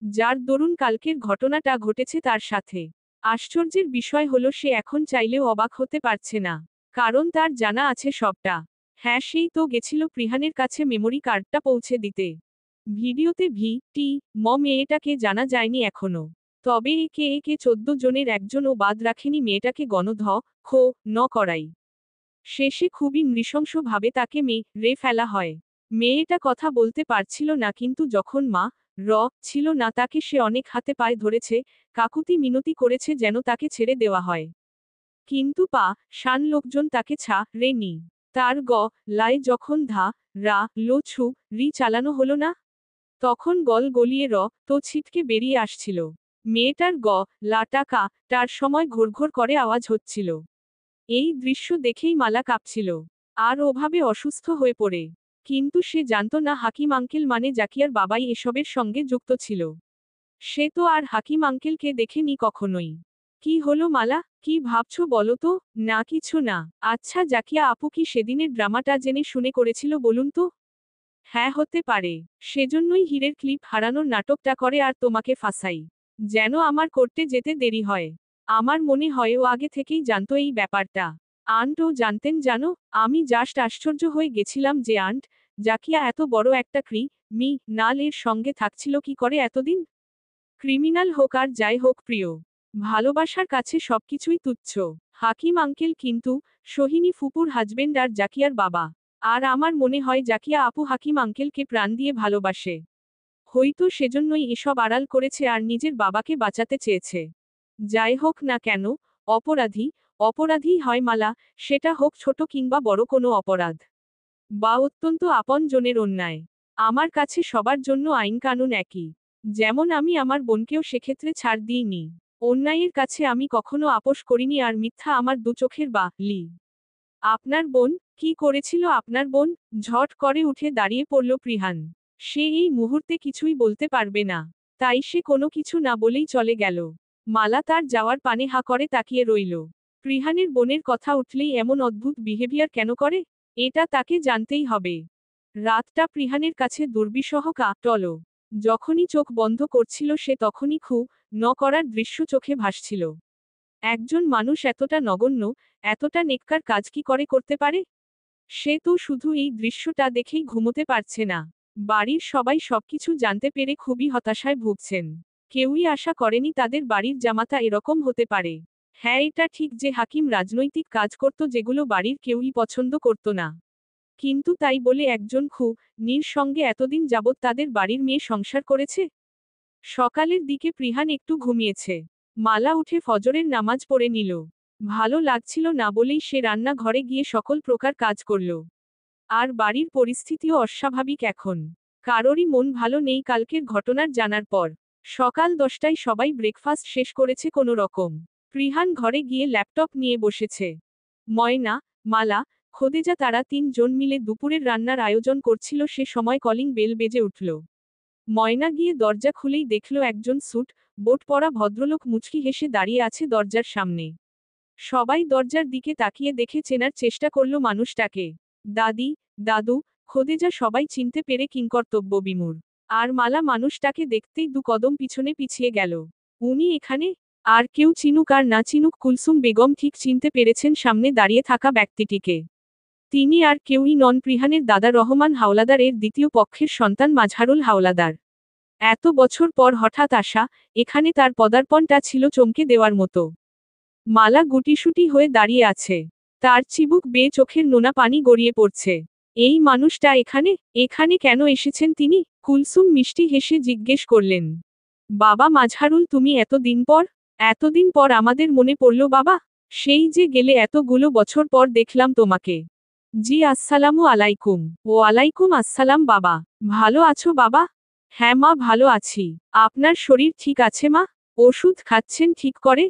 যার দরুন কালকের ঘটনাটা ঘটেছে তার সাথে। আশ্চর্যের বিষয় হলো সে এখন চাইলেও অবাক হতে পারছে না। কারণ তার জানা আছে সবটা। হ্যাঁ, সেই তো গেছিল প্রিহানের কাছে মেমোরি কার্ডটা পৌঁছে দিতে। ভিডিওতে মেয়েটাকে জানা যায়নি এখনো। তবে একে 14 জনের একজনও বাদ রাখেনি মেয়েটাকে খো ন করাই। শেষে খুবই নৃশংসভাবে তাকে রে ফেলা হয়। মেয়েটা কথা বলতে পারছিল না, কিন্তু যখন ছিল না তাকে সে অনেক হাতে পায়ে ধরেছে, কাকুতি মিনতি করেছে যেন তাকে ছেড়ে দেওয়া হয়। কিন্তু শান লোকজন তাকে রেনি। তার লায় যখন রি চালানো হলো না, তখন গল গলিয়ে তো ছিটকে বেরিয়ে আসছিল। মেয়েটার লাটাকা তার সময় ঘোরঘোর করে আওয়াজ হচ্ছিল। এই দৃশ্য দেখেই মালা কাঁপছিল। আর ওভাবে অসুস্থ হয়ে পড়ে। কিন্তু সে জানত না হাকিম আঙ্কেল মানে জাকিয়ার বাবাই এসবের সঙ্গে যুক্ত ছিল। সে তো আর হাকিম আঙ্কেলকে দেখেনি কখনোই। কি হলো মালা, কি ভাবছো বলো তো? না কিছু না। আচ্ছা, জাকিয়া আপু কি সেদিনের ড্রামাটা জেনে শুনে করেছিল বলুন তো? হ্যাঁ, হতে পারে। সেজন্যই হীরের ক্লিপ হারানোর নাটকটা করে আর তোমাকে ফাঁসাই। যেন আমার করতে যেতে দেরি হয়। আমার মনে হয় ও আগে থেকেই জানতো এই ব্যাপারটা। আন্ট ও জানতেন জানো? আমি জাস্ট আশ্চর্য হয়ে গেছিলাম যে জাকিয়া এত বড় একটা নাল এর সঙ্গে থাকছিল কি করে এতদিন। ক্রিমিনাল হোক আর যাই হোক প্রিয়, ভালোবাসার কাছে সবকিছুই তুচ্ছ। হাকিম আঙ্কেল কিন্তু সোহিনী ফুপুর হাজবেন্ড আর জাকিয়ার বাবা। আর আমার মনে হয় জাকিয়া আপু হাকিম আঙ্কেলকে প্রাণ দিয়ে ভালোবাসে। হয়তো সেজন্যই এসব আড়াল করেছে আর নিজের বাবাকে বাঁচাতে চেয়েছে। যাই হোক না কেন, অপরাধী হয় মালা, সেটা হোক ছোট কিংবা বড় কোনো অপরাধ। বা অত্যন্ত আপনজনের অন্যায়। আমার কাছে সবার জন্য আইন কানুন একই। যেমন আমি আমার বোনকেও সেক্ষেত্রে ছাড় দিইনি। অন্যায়ের কাছে আমি কখনো আপোষ করিনি আর মিথ্যা আমার দু চোখের বালি। আপনার বোন, কি করেছিল আপনার বোন? ঝট করে উঠে দাঁড়িয়ে পড়ল প্রিহান। সে এই মুহূর্তে কিছুই বলতে পারবে না। তাই সে কোনো কিছু না বলেই চলে গেল। মালা তার যাওয়ার পানে হা করে তাকিয়ে রইল। প্রিহানের বোনের কথা উঠলেই এমন অদ্ভুত বিহেভিয়ার কেন করে? এটা তাকে জানতেই হবে। রাতটা প্রিহানের কাছে দুর্বিষহ কাটল। যখনই চোখ বন্ধ করছিল সে তখনই ন করার দৃশ্য চোখে ভাসছিল। একজন মানুষ এতটা নগণ্য, এতটা নেককার কাজ কি করে করতে পারে? সে তো শুধু এই দৃশ্যটা দেখেই ঘুমোতে পারছে না। বাড়ির সবাই সবকিছু জানতে পেরে খুবই হতাশায় ভুগছেন। কেউই আশা করেনি তাদের বাড়ির জামাতা এরকম হতে পারে। হ্যাঁ, এটা ঠিক যে হাকিম রাজনৈতিক কাজ করত যেগুলো বাড়ির কেউই পছন্দ করত না। কিন্তু তাই বলে একজন নীর সঙ্গে এতদিন যাবৎ তাদের বাড়ির মেয়ে সংসার করেছে? সকালের দিকে প্রিহান একটু ঘুমিয়েছে। মালা উঠে ফজরের নামাজ পড়ে নিল। ভালো লাগছিল না বলেই সে রান্না ঘরে গিয়ে সকল প্রকার কাজ করল। আর বাড়ির পরিস্থিতিও অস্বাভাবিক এখন। কারোরই মন ভালো নেই কালকের ঘটনার জানার পর। সকাল 10টায় সবাই ব্রেকফাস্ট শেষ করেছে কোনো রকম। প্রিহান ঘরে গিয়ে ল্যাপটপ নিয়ে বসেছে। ময়না, মালা, খোদেজা তারা 3 জন মিলে দুপুরের রান্নার আয়োজন করছিল সে সময় কলিং বেল বেজে উঠল। ময়না গিয়ে দরজা খুলেই দেখল একজন স্যুট বোট পরা ভদ্রলোক মুচকি হেসে দাঁড়িয়ে আছে দরজার সামনে। সবাই দরজার দিকে তাকিয়ে দেখে চেনার চেষ্টা করল মানুষটাকে। দাদি, দাদু, খোদেজা সবাই চিনতে পেরে কিংকর্তব্য বিমূঢ়। আর মালা মানুষটাকে দেখতেই 2 কদম পিছনে পিছিয়ে গেল। উনি এখানে? আর কেউ চিনুক আর না চিনুক কুলসুম বেগম ঠিক চিনতে পেরেছেন সামনে দাঁড়িয়ে থাকা ব্যক্তিটিকে। তিনি আর কেউই নন প্রিহানের দাদা রহমান হাওলাদার এর দ্বিতীয় পক্ষের সন্তান মাজহারুল হাওলাদার। এত বছর পর হঠাৎ আসা, এখানে তার পদার্পণটা ছিল চমকে দেওয়ার মতো। মালা গুটিসুটি হয়ে দাঁড়িয়ে আছে। তার চিবুক বেয়ে চোখের নোনা পানি গড়িয়ে পড়ছে। এই মানুষটা এখানে? এখানে কেন এসেছেন তিনি? কুলসুম মিষ্টি হেসে জিজ্ঞেস করলেন। বাবা মাজহারুল, তুমি এতদিন পর আমাদের মনে পড়ল বাবা? সেই যে গেলে এতগুলো বছর পর দেখলাম তোমাকে। জি আসসালামু আলাইকুম। ওয়ালাইকুম আসসালাম বাবা। ভালো আছো বাবা? হ্যাঁ মা, ভালো আছি। আপনার শরীর ঠিক আছে মা? ওষুধ খাচ্ছেন ঠিক করে?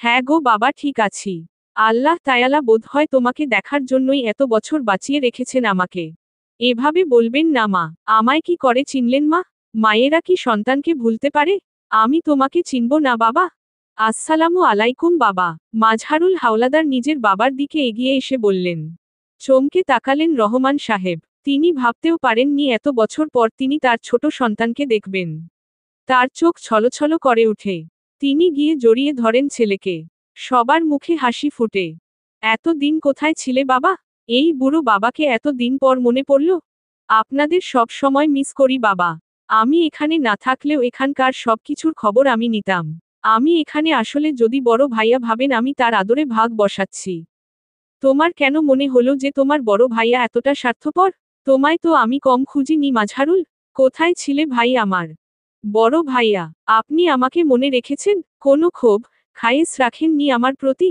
হ্যাঁ গো বাবা, ঠিক আছি। আল্লাহ তায়ালা বোধহয় তোমাকে দেখার জন্যই এত বছর বাঁচিয়ে রেখেছেন আমাকে। এভাবে বলবেন না মা। আমায় কি করে চিনলেন মা? মায়েরা কি সন্তানকে ভুলতে পারে? আমি তোমাকে চিনব না বাবা? আসসালামু আলাইকুম বাবা। মাজহারুল হাওলাদার নিজের বাবার দিকে এগিয়ে এসে বললেন। চমকে তাকালেন রহমান সাহেব। তিনি ভাবতেও পারেননি এত বছর পর তিনি তার ছোট সন্তানকে দেখবেন। তার চোখ ছলছল করে উঠে। তিনি গিয়ে জড়িয়ে ধরেন ছেলেকে। সবার মুখে হাসি ফুটে। এত দিন কোথায় ছিলে বাবা? এই বুড়ো বাবাকে এত দিন পর মনে পড়ল? আপনাদের সব সময় মিস করি বাবা। আমি এখানে না থাকলেও এখানকার সবকিছুর খবর আমি নিতাম। আমি এখানে আসলে যদি বড় ভাইয়া ভাবেন আমি তার আদরে ভাগ বসাচ্ছি। তোমার কেন মনে হলো যে তোমার বড় ভাইয়া এতটা স্বার্থপর? তোমায় তো আমি কম খুঁজিনি মাজহারুল। কোথায় ছিলে ভাই আমার? বড় ভাইয়া, আপনি আমাকে মনে রেখেছেন? কোনো ক্ষোভ খায়েশ রাখেননি আমার প্রতি?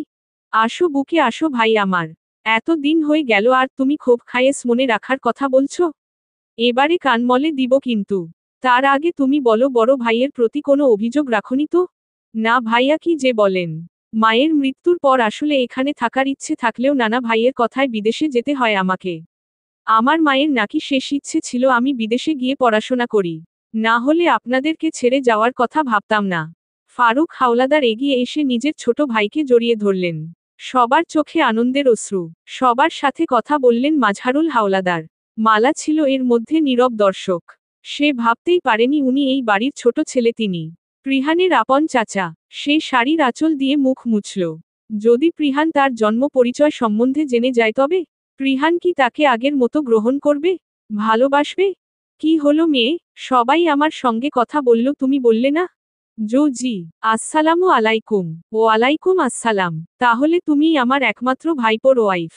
আসো বুকে আসো ভাই আমার। এত দিন হয়ে গেল আর তুমি ক্ষোভ খায়েশ মনে রাখার কথা বলছো? এবারে কানমলে দিব কিন্তু। তার আগে তুমি বলো, বড় ভাইয়ের প্রতি কোনো অভিযোগ রাখনি তো? না ভাইয়া, কি যে বলেন। মায়ের মৃত্যুর পর আসলে এখানে থাকার ইচ্ছে থাকলেও নানা ভাইয়ের কথায় বিদেশে যেতে হয় আমাকে। আমার মায়ের নাকি শেষ ইচ্ছে ছিল আমি বিদেশে গিয়ে পড়াশোনা করি। না হলে আপনাদেরকে ছেড়ে যাওয়ার কথা ভাবতাম না। ফারুক হাওলাদার এগিয়ে এসে নিজের ছোট ভাইকে জড়িয়ে ধরলেন। সবার চোখে আনন্দের অশ্রু। সবার সাথে কথা বললেন মাজহারুল হাওলাদার। মালা ছিল এর মধ্যে নীরব দর্শক। সে ভাবতেই পারেনি উনি এই বাড়ির ছোট ছেলে তিনি। প্রিহানের আপন চাচা। সে শাড়ির আঁচল দিয়ে মুখ মুছল। যদি প্রিহান তার জন্ম পরিচয় সম্বন্ধে জেনে যায় তবে প্রিহান কি তাকে আগের মতো গ্রহণ করবে? ভালোবাসবে? কি হলো মেয়ে, সবাই আমার সঙ্গে কথা বলল তুমি বললে না? জি। আসসালামু আলাইকুম। ওয়ালাইকুম আসসালাম। তাহলে তুমিই আমার একমাত্র ভাইপোর ওয়াইফ।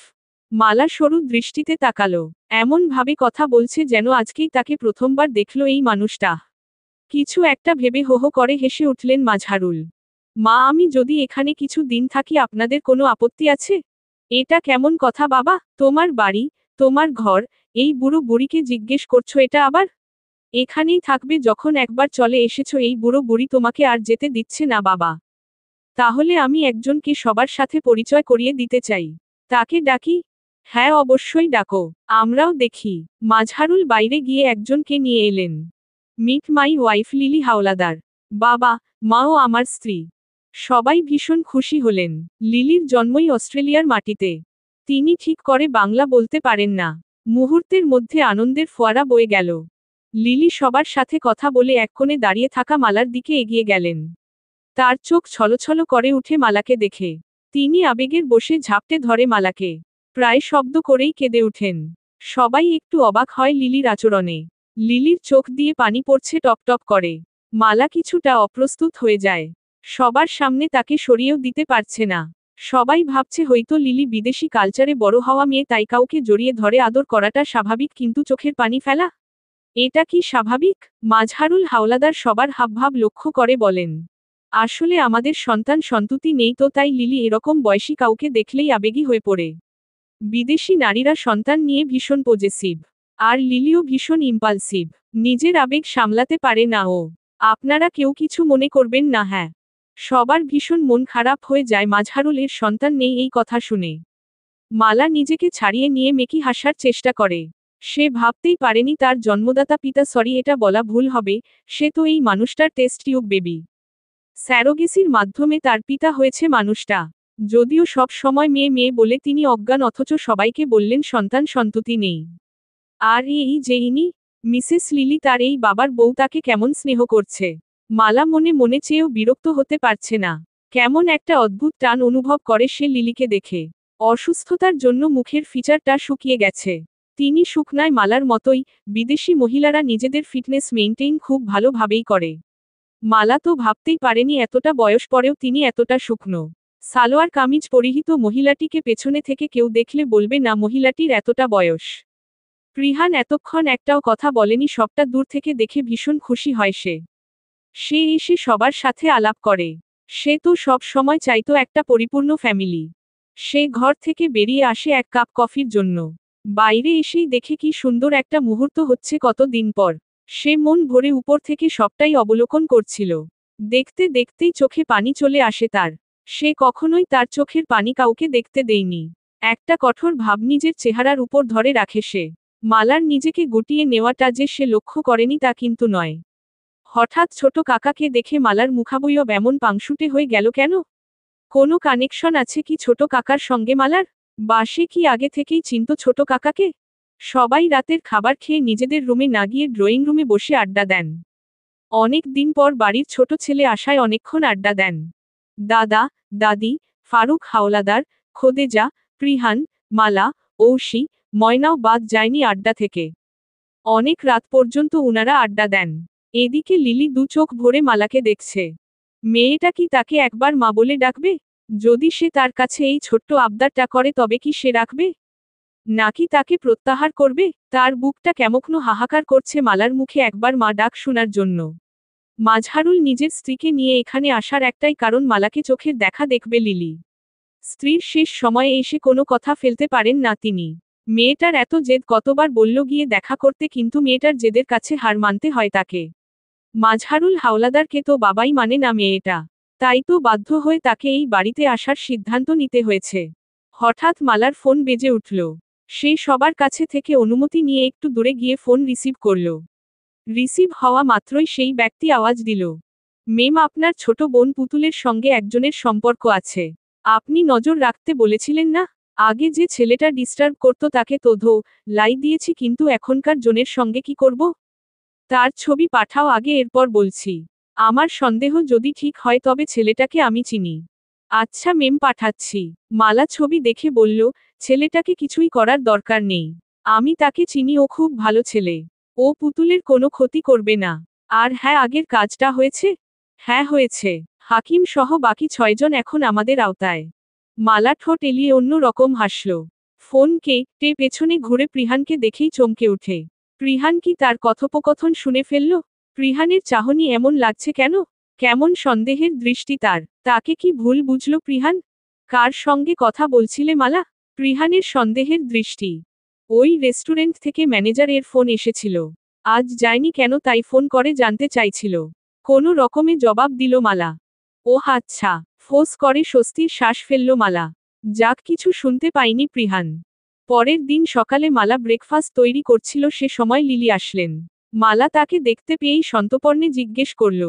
মালা সরু দৃষ্টিতে তাকালো। এমন ভাবে কথা বলছে যেন আজকেই তাকে প্রথমবার দেখল এই মানুষটা। কিছু একটা ভেবে হো হো করে হেসে উঠলেন মাজহারুল। মা, আমি যদি এখানে কিছু দিন থাকি আপনাদের কোনো আপত্তি আছে? এটা কেমন কথা বাবা? তোমার বাড়ি, তোমার ঘর, এই বুড়ো বুড়িকে জিজ্ঞেস করছো এটা আবার? এখানেই থাকবে যখন একবার চলে এসেছো এই বুড়ো বুড়ি তোমাকে আর যেতে দিচ্ছে না বাবা। তাহলে আমি একজনকে সবার সাথে পরিচয় করিয়ে দিতে চাই। তাকে ডাকি? হ্যাঁ, অবশ্যই ডাকো। আমরাও দেখি। মাজহারুল বাইরে গিয়ে একজনকে নিয়ে এলেন। Meet my wife Lily Howlader. বাবা, মা ও আমার স্ত্রী। সবাই ভীষণ খুশি হলেন। লিলির জন্মই অস্ট্রেলিয়ার মাটিতে। তিনি ঠিক করে বাংলা বলতে পারেন না। মুহূর্তের মধ্যে আনন্দের ফোয়ারা বয়ে গেল। লিলি সবার সাথে কথা বলে এক কোণে দাঁড়িয়ে থাকা মালার দিকে এগিয়ে গেলেন। তার চোখ ছলছল করে উঠে মালাকে দেখে। তিনি আবেগের বসে ঝাপটে ধরে মালাকে। প্রায় শব্দ করেই কেঁদে উঠেন। সবাই একটু অবাক হয় লিলির আচরণে। লিলির চোখ দিয়ে পানি পড়ছে টপটপ করে। মালা কিছুটা অপ্রস্তুত হয়ে যায়। সবার সামনে তাকে সরিয়েও দিতে পারছে না। সবাই ভাবছে হয়তো লিলি বিদেশি কালচারে বড় হওয়া মেয়ে, তাই কাউকে জড়িয়ে ধরে আদর করাটা স্বাভাবিক, কিন্তু চোখের পানি ফেলা, এটা কি স্বাভাবিক? মাজহারুল হাওলাদার সবার হাবভাব লক্ষ্য করে বলেন, আসলে আমাদের সন্তান সন্ততি নেই তো, তাই লিলি এরকম বয়সী কাউকে দেখলেই আবেগী হয়ে পড়ে। বিদেশি নারীরা সন্তান নিয়ে ভীষণ পজেসিভ। আর লিলিও ভীষণ ইম্পালসিভ। নিজের আবেগ সামলাতে পারে না ও। আপনারা কেউ কিছু মনে করবেন না। হ্যাঁ, সবার ভীষণ মন খারাপ হয়ে যায় মাজহারুলের সন্তান নেই এই কথা শুনে। মালা নিজেকে ছাড়িয়ে নিয়ে মেকি হাসার চেষ্টা করে। সে ভাবতেই পারেনি তার জন্মদাতা পিতা, সরি এটা বলা ভুল হবে, সে তো এই মানুষটার টেস্ট টিউব বেবি। স্যারোগেসির মাধ্যমে তার পিতা হয়েছে মানুষটা। যদিও সব সময় মেয়ে মেয়ে বলে তিনি অজ্ঞান, অথচ সবাইকে বললেন সন্তান সন্ততি নেই। আর এই যে ইনি, মিসেস লিলি, তার এই বাবার বউ, তাকে কেমন স্নেহ করছে। মালা মনে মনে চেয়েও বিরক্ত হতে পারছে না। কেমন একটা অদ্ভুত টান অনুভব করে সে লিলিকে দেখে। অসুস্থতার জন্য মুখের ফিচারটা শুকিয়ে গেছে। তিনি শুকনায় মালার মতোই। বিদেশি মহিলারা নিজেদের ফিটনেস মেইনটেইন খুব ভালোভাবেই করে। মালা তো ভাবতেই পারেনি এতটা বয়স পরেও তিনি এতটা শুকনো। সালোয়ার কামিজ পরিহিত মহিলাটিকে পেছনে থেকে কেউ দেখলে বলবে না মহিলাটির এতটা বয়স। প্রিহান এতক্ষণ একটাও কথা বলেনি, সবটা দূর থেকে দেখে ভীষণ খুশি হয় সে। সে এসে সবার সাথে আলাপ করে। সে তো সব সময় চাইতো একটা পরিপূর্ণ ফ্যামিলি। সে ঘর থেকে বেরিয়ে আসে এক কাপ কফির জন্য। বাইরে এসেই দেখে কি সুন্দর একটা মুহূর্ত হচ্ছে কত দিন পর। সে মন ভরে উপর থেকে সবটাই অবলোকন করছিল। দেখতে দেখতেই চোখে পানি চলে আসে তার। সে কখনোই তার চোখের পানি কাউকে দেখতে দেয়নি। একটা কঠোর ভাব নিজের চেহারার উপর ধরে রাখে সে। মালার নিজেকে গুটিয়ে নেওয়াটা যে সে লক্ষ্য করেনি তা কিন্তু নয়। হঠাৎ ছোট কাকাকে দেখে মালার মুখাবয়ব এমন পাংশুটে হয়ে গেল কেন? কোনো কানেকশন আছে কি ছোট কাকার সঙ্গে মালার? বা সে কি আগে থেকেই চিনত ছোট কাকাকে? সবাই রাতের খাবার খেয়ে নিজেদের রুমে না গিয়ে ড্রয়িং রুমে বসে আড্ডা দেন। অনেক দিন পর বাড়ির ছোট ছেলে আসায় অনেকক্ষণ আড্ডা দেন। দাদা, দাদি, ফারুক হাওলাদার, খোদেজা, প্রিহান, মালা, ঔশী, ময়নাও বাদ যায়নি আড্ডা থেকে। অনেক রাত পর্যন্ত উনারা আড্ডা দেন। এদিকে লিলি দু চোখ ভরে মালাকে দেখছে। মেয়েটা কি তাকে একবার মা বলে ডাকবে? যদি সে তার কাছে এই ছোট্ট আবদারটা করে তবে কি সে রাখবে? নাকি তাকে প্রত্যাহার করবে? তার বুকটা কেমন হাহাকার করছে মালার মুখে একবার মা ডাক শোনার জন্য। মাজহারুল নিজের স্ত্রীকে নিয়ে এখানে আসার একটাই কারণ, মালাকে চোখের দেখা দেখবে লিলি। স্ত্রীর শেষ সময়ে এসে কোনো কথা ফেলতে পারেন না তিনি। মেয়েটার এত জেদ, কতবার বলল গিয়ে দেখা করতে, কিন্তু মেয়েটার জেদের কাছে হার মানতে হয় তাকে। মাজহারুল হাওলাদারকে তো বাবাই মানে না মেয়েটা। তাই তো বাধ্য হয়ে তাকে এই বাড়িতে আসার সিদ্ধান্ত নিতে হয়েছে। হঠাৎ মালার ফোন বেজে উঠল। সে সবার কাছে থেকে অনুমতি নিয়ে একটু দূরে গিয়ে ফোন রিসিভ করল। রিসিভ হওয়া মাত্রই সেই ব্যক্তি আওয়াজ দিল, মেম, আপনার ছোট বোন পুতুলের সঙ্গে একজনের সম্পর্ক আছে। আপনি নজর রাখতে বলেছিলেন না? আগে যে ছেলেটা ডিস্টার্ব করত তাকে তো লাই দিয়েছি, কিন্তু এখনকার জনের সঙ্গে কি করব? তার ছবি পাঠাও আগে, এরপর বলছি। আমার সন্দেহ যদি ঠিক হয় তবে ছেলেটাকে আমি চিনি। আচ্ছা মেম, পাঠাচ্ছি। মালা ছবি দেখে বলল, ছেলেটাকে কিছুই করার দরকার নেই। আমি তাকে চিনি, ও খুব ভালো ছেলে। ও পুতুলের কোনো ক্ষতি করবে না। আর হ্যাঁ, আগের কাজটা হয়েছে? হ্যাঁ হয়েছে। হাকিম সহ বাকি 6 জন এখন আমাদের আওতায়। মালা ঠোঁট এলিয়ে অন্য রকম হাসল। ফোন কেটে পেছনে ঘুরে প্রিহানকে দেখেই চমকে উঠে। প্রিহান কি তার কথোপকথন শুনে ফেলল? প্রিহানের চাহনি এমন লাগছে কেন? কেমন সন্দেহের দৃষ্টি তার। তাকে কি ভুল বুঝল প্রিহান? কার সঙ্গে কথা বলছিলে মালা? প্রিহানের সন্দেহের দৃষ্টি। ওই রেস্টুরেন্ট থেকে ম্যানেজারের ফোন এসেছিল। আজ যায়নি কেন তাই ফোন করে জানতে চাইছিল। কোনো রকমে জবাব দিল মালা। ও আচ্ছা, ফোঁস করে স্বস্তির শ্বাস ফেলল মালা। যাক, কিছু শুনতে পায়নি প্রিহান। পরের দিন সকালে মালা ব্রেকফাস্ট তৈরি করছিল, সে সময় লিলি আসলেন। মালা তাকে দেখতে পেয়েই সন্তর্পণে জিজ্ঞেস করল,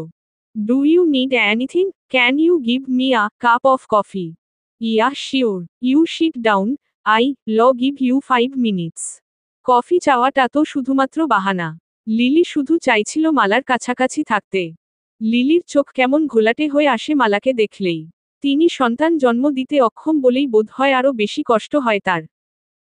do you need anything? Can you give me a cup of coffee? Yeah sure, you sit down, I give you 5 minutes. Coffee চাওয়াটা তো শুধুমাত্র বাহানা। লিলি শুধু চাইছিল মালার কাছাকাছি থাকতে। লিলির চোখ কেমন ঘোলাটে হয়ে আসে মালাকে দেখলেই। তিনি সন্তান জন্ম দিতে অক্ষম বলেই বোধহয় আরও বেশি কষ্ট হয় তার।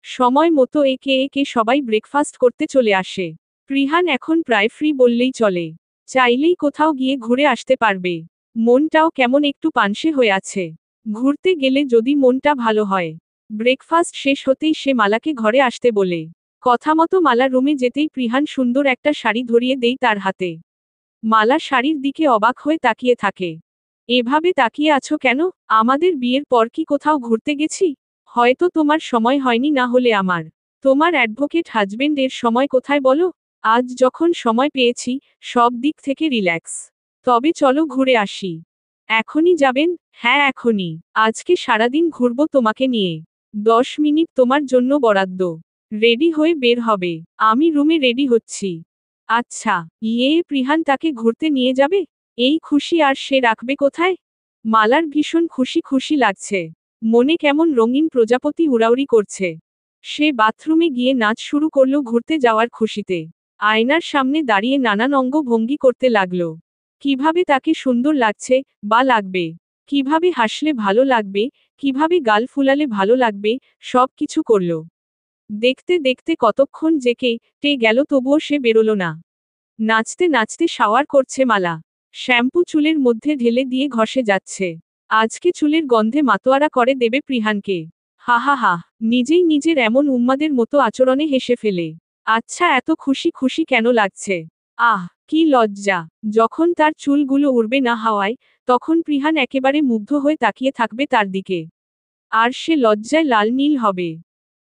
সময় মতো একে একে সবাই ব্রেকফাস্ট করতে চলে আসে। প্রিহান এখন প্রায় ফ্রি বললেই চলে। চাইলেই কোথাও গিয়ে ঘুরে আসতে পারবে। মনটাও কেমন একটু পানসে হয়ে আছে। ঘুরতে গেলে যদি মনটা ভালো হয়। ব্রেকফাস্ট শেষ হতেই সে মালাকে ঘরে আসতে বলে। কথা মতো মালা রুমে যেতেই প্রিহান সুন্দর একটা শাড়ি ধরিয়ে দেই তার হাতে। মালা শাড়ির দিকে অবাক হয়ে তাকিয়ে থাকে। এভাবে তাকিয়ে আছো কেন? আমাদের বিয়ের পর কি কোথাও ঘুরতে গেছি? হয়তো তোমার সময় হয়নি, না হলে আমার। তোমার অ্যাডভোকেট হাজবেন্ডের সময় কোথায় বলো? আজ যখন সময় পেয়েছি, সব দিক থেকে রিল্যাক্স। তবে চলো ঘুরে আসি। এখনই যাবেন? হ্যাঁ এখনই। আজকে সারাদিন ঘুরবো তোমাকে নিয়ে। 10 মিনিট তোমার জন্য বরাদ্দ। রেডি হয়ে বের হবে। আমি রুমে রেডি হচ্ছি। আচ্ছা। প্রিহান তাকে ঘুরতে নিয়ে যাবে? এই খুশি আর সে রাখবে কোথায়? মালার ভীষণ খুশি খুশি লাগছে। মনে কেমন রঙিন প্রজাপতি উড়াউড়ি করছে। সে বাথরুমে গিয়ে নাচ শুরু করল ঘুরতে যাওয়ার খুশিতে। আয়নার সামনে দাঁড়িয়ে নানান অঙ্গ ভঙ্গি করতে লাগল। কিভাবে তাকে সুন্দর লাগছে বা লাগবে, কিভাবে হাসলে ভালো লাগবে, কিভাবে গাল ফুলালে ভালো লাগবে, সব কিছু করল। দেখতে দেখতে কতক্ষণ যে কেটে গেল, তবুও সে বেরোল না। নাচতে নাচতে শাওয়ার করছে মালা। শ্যাম্পু চুলের মধ্যে ঢেলে দিয়ে ঘষে যাচ্ছে। আজকে চুলের গন্ধে মাতোয়ারা করে দেবে প্রিহানকে। হা হা হা, নিজেই নিজের এমন উন্মাদের মতো আচরণে হেসে ফেলে। আচ্ছা, এত খুশি খুশি কেন লাগছে? আহ, কি লজ্জা! যখন তার চুলগুলো উড়বে না হাওয়ায়, তখন প্রিহান একেবারে মুগ্ধ হয়ে তাকিয়ে থাকবে তার দিকে। আর সে লজ্জায় লাল নীল হবে।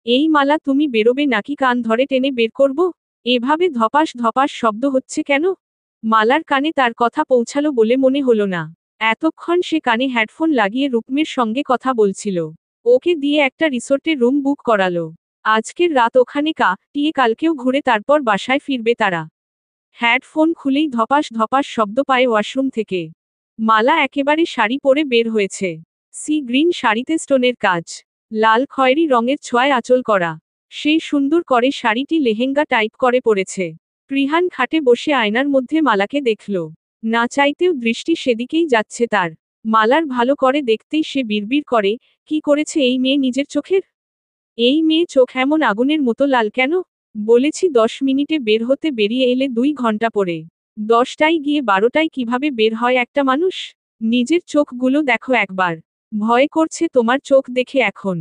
এই মালা, তুমি বেরোবে নাকি কান ধরে টেনে বের করব? এভাবে ধপাস ধপাস শব্দ হচ্ছে কেন? মালার কানে তার কথা পৌঁছালো বলে মনে হলো না। এতক্ষণ সে কানে হেডফোন লাগিয়ে রুকমির সঙ্গে কথা বলছিল। ওকে দিয়ে একটা রিসোর্টে রুম বুক করালো। আজকের রাত ওখানে কাটিয়ে কালকেও ঘুরে তারপর বাসায় ফিরবে তারা। হেডফোন খুলেই ধপাস ধপাস শব্দ পায় ওয়াশরুম থেকে। মালা একেবারে শাড়ি পরে বের হয়েছে। সি গ্রিন শাড়িতে স্টোনের কাজ, লাল খয়েরি রঙের ছোঁয়ায় আঁচল করা। সেই সুন্দর করে শাড়িটি লেহেঙ্গা টাইপ করে পরেছে। প্রিহান খাটে বসে আয়নার মধ্যে মালাকে দেখল। না চাইতেও দৃষ্টি সেদিকেই যাচ্ছে তার। মালার ভালো করে দেখতেই সে বিড়বিড় করে, কি করেছে এই মেয়ে নিজের চোখের? এই মেয়ে চোখ এমন আগুনের মতো লাল কেন? বলেছি 10 মিনিটে বের হতে, বেরিয়ে এলে 2 ঘন্টা পরে। 10টায় গিয়ে 12টায় কিভাবে বের হয় একটা মানুষ? নিজের চোখগুলো দেখো একবার। ভয় করছে তোমার চোখ দেখে এখন।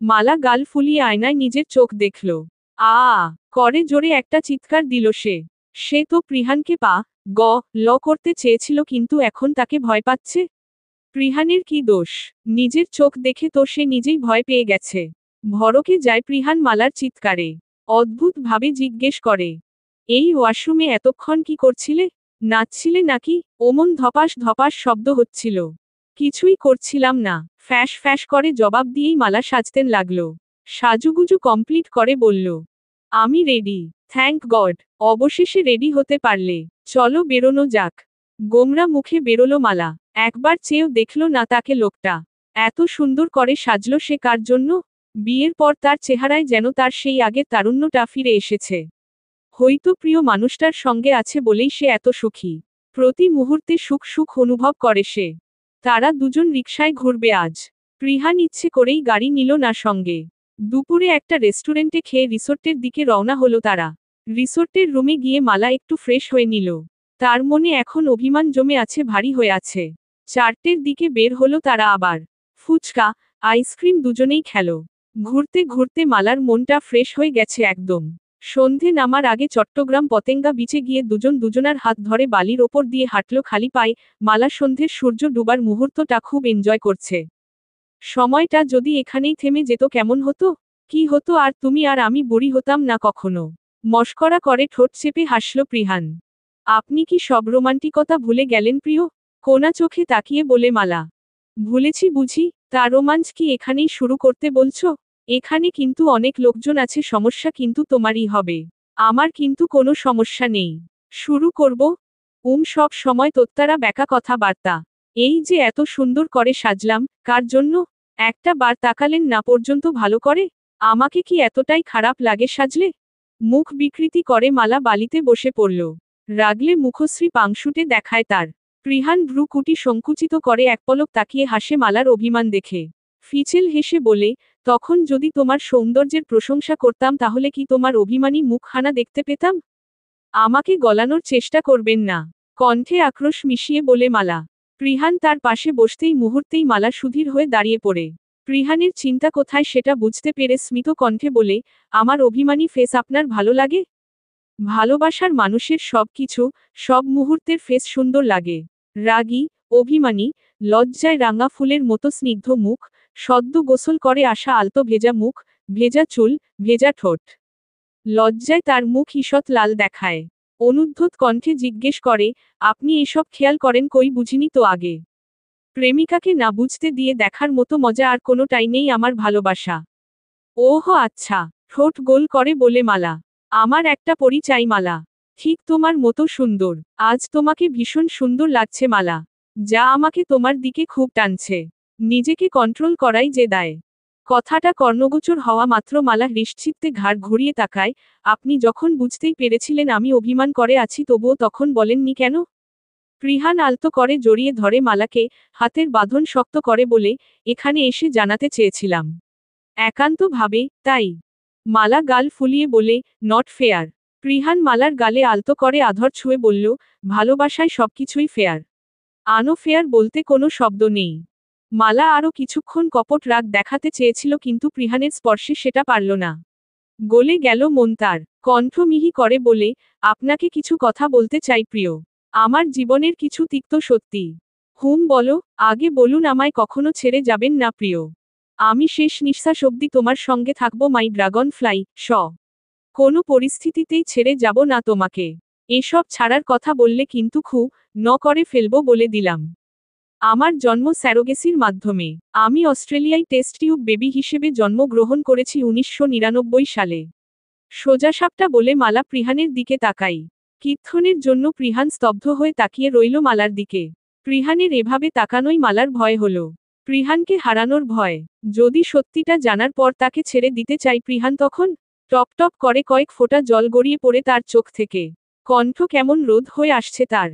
মালা গাল ফুলিয়ে আয়নায় নিজের চোখ দেখল। আ করে জোরে একটা চিৎকার দিল সে। সে তো প্রিহানকে ল করতে চেয়েছিল, কিন্তু এখন তাকে ভয় পাচ্ছে। প্রিহানের কি দোষ? নিজের চোখ দেখে তো সে নিজেই ভয় পেয়ে গেছে। ভড়কে যায় প্রিহান মালার চিৎকারে। অদ্ভুত ভাবে জিজ্ঞেস করে, এই ওয়াশরুমে এতক্ষণ কি করছিলে? নাচছিলে নাকি? ওমন ধপাস ধপাস শব্দ হচ্ছিল। কিছুই করছিলাম না, ফ্যাস ফ্যাস করে জবাব দিয়েই মালা সাজতেন লাগল। সাজুগুজু কমপ্লিট করে বলল, আমি রেডি। থ্যাংক গড, অবশেষে রেডি হতে পারলে। চলো বেরোনো যাক। গোমরা মুখে বেরোলো মালা। একবার চেয়েও দেখল না তাকে লোকটা। এত সুন্দর করে সাজলো সে কার জন্য? বিয়ের পর তার চেহারায় যেন তার সেই আগের তারুণ্যটা ফিরে এসেছে। হয়তো প্রিয় মানুষটার সঙ্গে আছে বলেই সে এত সুখী। প্রতি মুহূর্তে সুখ সুখ অনুভব করে সে। তারা দুজন রিকশায় ঘুরবে আজ। প্রিহান ইচ্ছে করেই গাড়ি নিল না সঙ্গে। দুপুরে একটা রেস্টুরেন্টে খেয়ে রিসোর্টের দিকে রওনা হলো তারা। রিসোর্টের রুমে গিয়ে মালা একটু ফ্রেশ হয়ে নিল। তার মনে এখন অভিমান জমে আছে, ভারী হয়ে আছে। 4টের দিকে বের হলো তারা আবার। ফুচকা, আইসক্রিম দুজনেই খেলো। ঘুরতে ঘুরতে মালার মনটা ফ্রেশ হয়ে গেছে একদম। সন্ধে নামার আগে চট্টগ্রাম পতেঙ্গা বিচে গিয়ে দুজন দুজনার হাত ধরে বালির ওপর দিয়ে হাঁটল খালি পায়ে। মালা সন্ধ্যের সূর্য ডুবার মুহূর্তটা খুব এনজয় করছে। সময়টা যদি এখানেই থেমে যেত কেমন হতো? কি হতো আর তুমি আর আমি বুড়ি হতাম না কখনো। মশকরা করে ঠোঁট চেপে হাসল প্রিহান। আপনি কি সব রোমান্টিকতা ভুলে গেলেন প্রিয়? কোনা চোখে তাকিয়ে বলে মালা। ভুলেছি বুঝি, তার রোমাঞ্চ কি এখানেই শুরু করতে বলছো? এখানে কিন্তু অনেক লোকজন আছে, সমস্যা কিন্তু তোমারই হবে। আমার কিন্তু কোনো সমস্যা নেই। শুরু করব? সব সময় তোত্তারা ব্যাকা কথাবার্তা। এই যে এত সুন্দর করে সাজলাম, কার জন্য? একটা বার তাকালেন না পর্যন্ত ভালো করে? আমাকে কি এতটাই খারাপ লাগে সাজলে? মুখ বিকৃতি করে মালা বালিতে বসে পড়ল। রাগলে মুখশ্রী পাংশুটে দেখায় তার। প্রিহান ভ্রুকুটি সংকুচিত করে একপলক তাকিয়ে হাসে মালার অভিমান দেখে। ফিচেল হেসে বলে, তখন যদি তোমার সৌন্দর্যের প্রশংসা করতাম তাহলে কি তোমার অভিমানী মুখখানা দেখতে পেতাম? আমাকে গলানোর চেষ্টা করবেন না। কণ্ঠে আক্রোশ মিশিয়ে বলে মালা। প্রিহান তার পাশে বসতেই মুহূর্তেই মালা সুধীর হয়ে দাঁড়িয়ে পড়ে। প্রিহানের চিন্তা কোথায় সেটা বুঝতে পেরে স্মিত কণ্ঠে বলে, আমার অভিমানী ফেস আপনার ভালো লাগে? ভালোবাসার মানুষের সব কিছু, সব মুহূর্তের ফেস সুন্দর লাগে। রাগী, অভিমানী, লজ্জায় রাঙা ফুলের মতো স্নিগ্ধ মুখ, সদ্য গোসল করে আসা আলতো ভেজা মুখ, ভেজা চুল, ভেজা ঠোঁট। লজ্জায় তার মুখ ঈষৎ লাল দেখায়। অনুদ্ধত কণ্ঠে জিজ্ঞেস করে, আপনি এসব খেয়াল করেন কই? বুঝিনি তো আগে। প্রেমিকাকে না বুঝতে দিয়ে দেখার মতো মজা আর কোনোটাই নেই আমার ভালোবাসা। ওহ আচ্ছা, ঠোঁট গোল করে বলে মালা। আমার একটা পরি চাই মালা। ঠিক তোমার মতো সুন্দর। আজ তোমাকে ভীষণ সুন্দর লাগছে মালা। যা আমাকে তোমার দিকে খুব টানছে। নিজেকে কন্ট্রোল করাই যে দায়। কথাটা কর্ণগোচর হওয়া মাত্র মালা নিশ্চিত্তে ঘাড় ঘুরিয়ে তাকায়। আপনি যখন বুঝতেই পেরেছিলেন আমি অভিমান করে আছি তবুও তখন বলেননি কেন? প্রিহান আলতো করে জড়িয়ে ধরে মালাকে, হাতের বাঁধন শক্ত করে বলে, এখানে এসে জানাতে চেয়েছিলাম। একান্ত ভাবে, তাই। মালা গাল ফুলিয়ে বলে, নট ফেয়ার। প্রিহান মালার গালে আলতো করে আধর ছুঁয়ে বলল, ভালোবাসায় সবকিছুই ফেয়ার। আনো ফেয়ার বলতে কোনো শব্দ নেই। মালা আরও কিছুক্ষণ কপট রাগ দেখাতে চেয়েছিল কিন্তু প্রিহানের স্পর্শে সেটা পারল না। গলে গেল মন তার। কণ্ঠ মিহি করে বলে, আপনাকে কিছু কথা বলতে চাই প্রিয়। আমার জীবনের কিছু তিক্ত সত্যি। বলো, আগে বলুন আমায় কখনো ছেড়ে যাবেন না প্রিয়। আমি শেষ নিঃশ্বাস অবধি তোমার সঙ্গে থাকব মাই ড্রাগন ফ্লাই, কোনো পরিস্থিতিতেই ছেড়ে যাব না তোমাকে। এসব ছাড়ার কথা বললে কিন্তু করে ফেলবো বলে দিলাম। আমার জন্ম স্যারোগেসির মাধ্যমে। আমি অস্ট্রেলিয়ায় টেস্ট টিউব বেবি হিসেবে জন্মগ্রহণ করেছি 1999 সালে। সোজাসাপটা বলে মালা প্রিহানের দিকে তাকাই। কিছুক্ষণের জন্য প্রিহান স্তব্ধ হয়ে তাকিয়ে রইল মালার দিকে। প্রিহানের এভাবে তাকানোই মালার ভয় হলো। প্রিহানকে হারানোর ভয়। যদি সত্যিটা জানার পর তাকে ছেড়ে দিতে চাই প্রিহান তখন? টপ টপ করে কয়েক ফোঁটা জল গড়িয়ে পড়ে তার চোখ থেকে। কণ্ঠ কেমন রোদ হয়ে আসছে তার।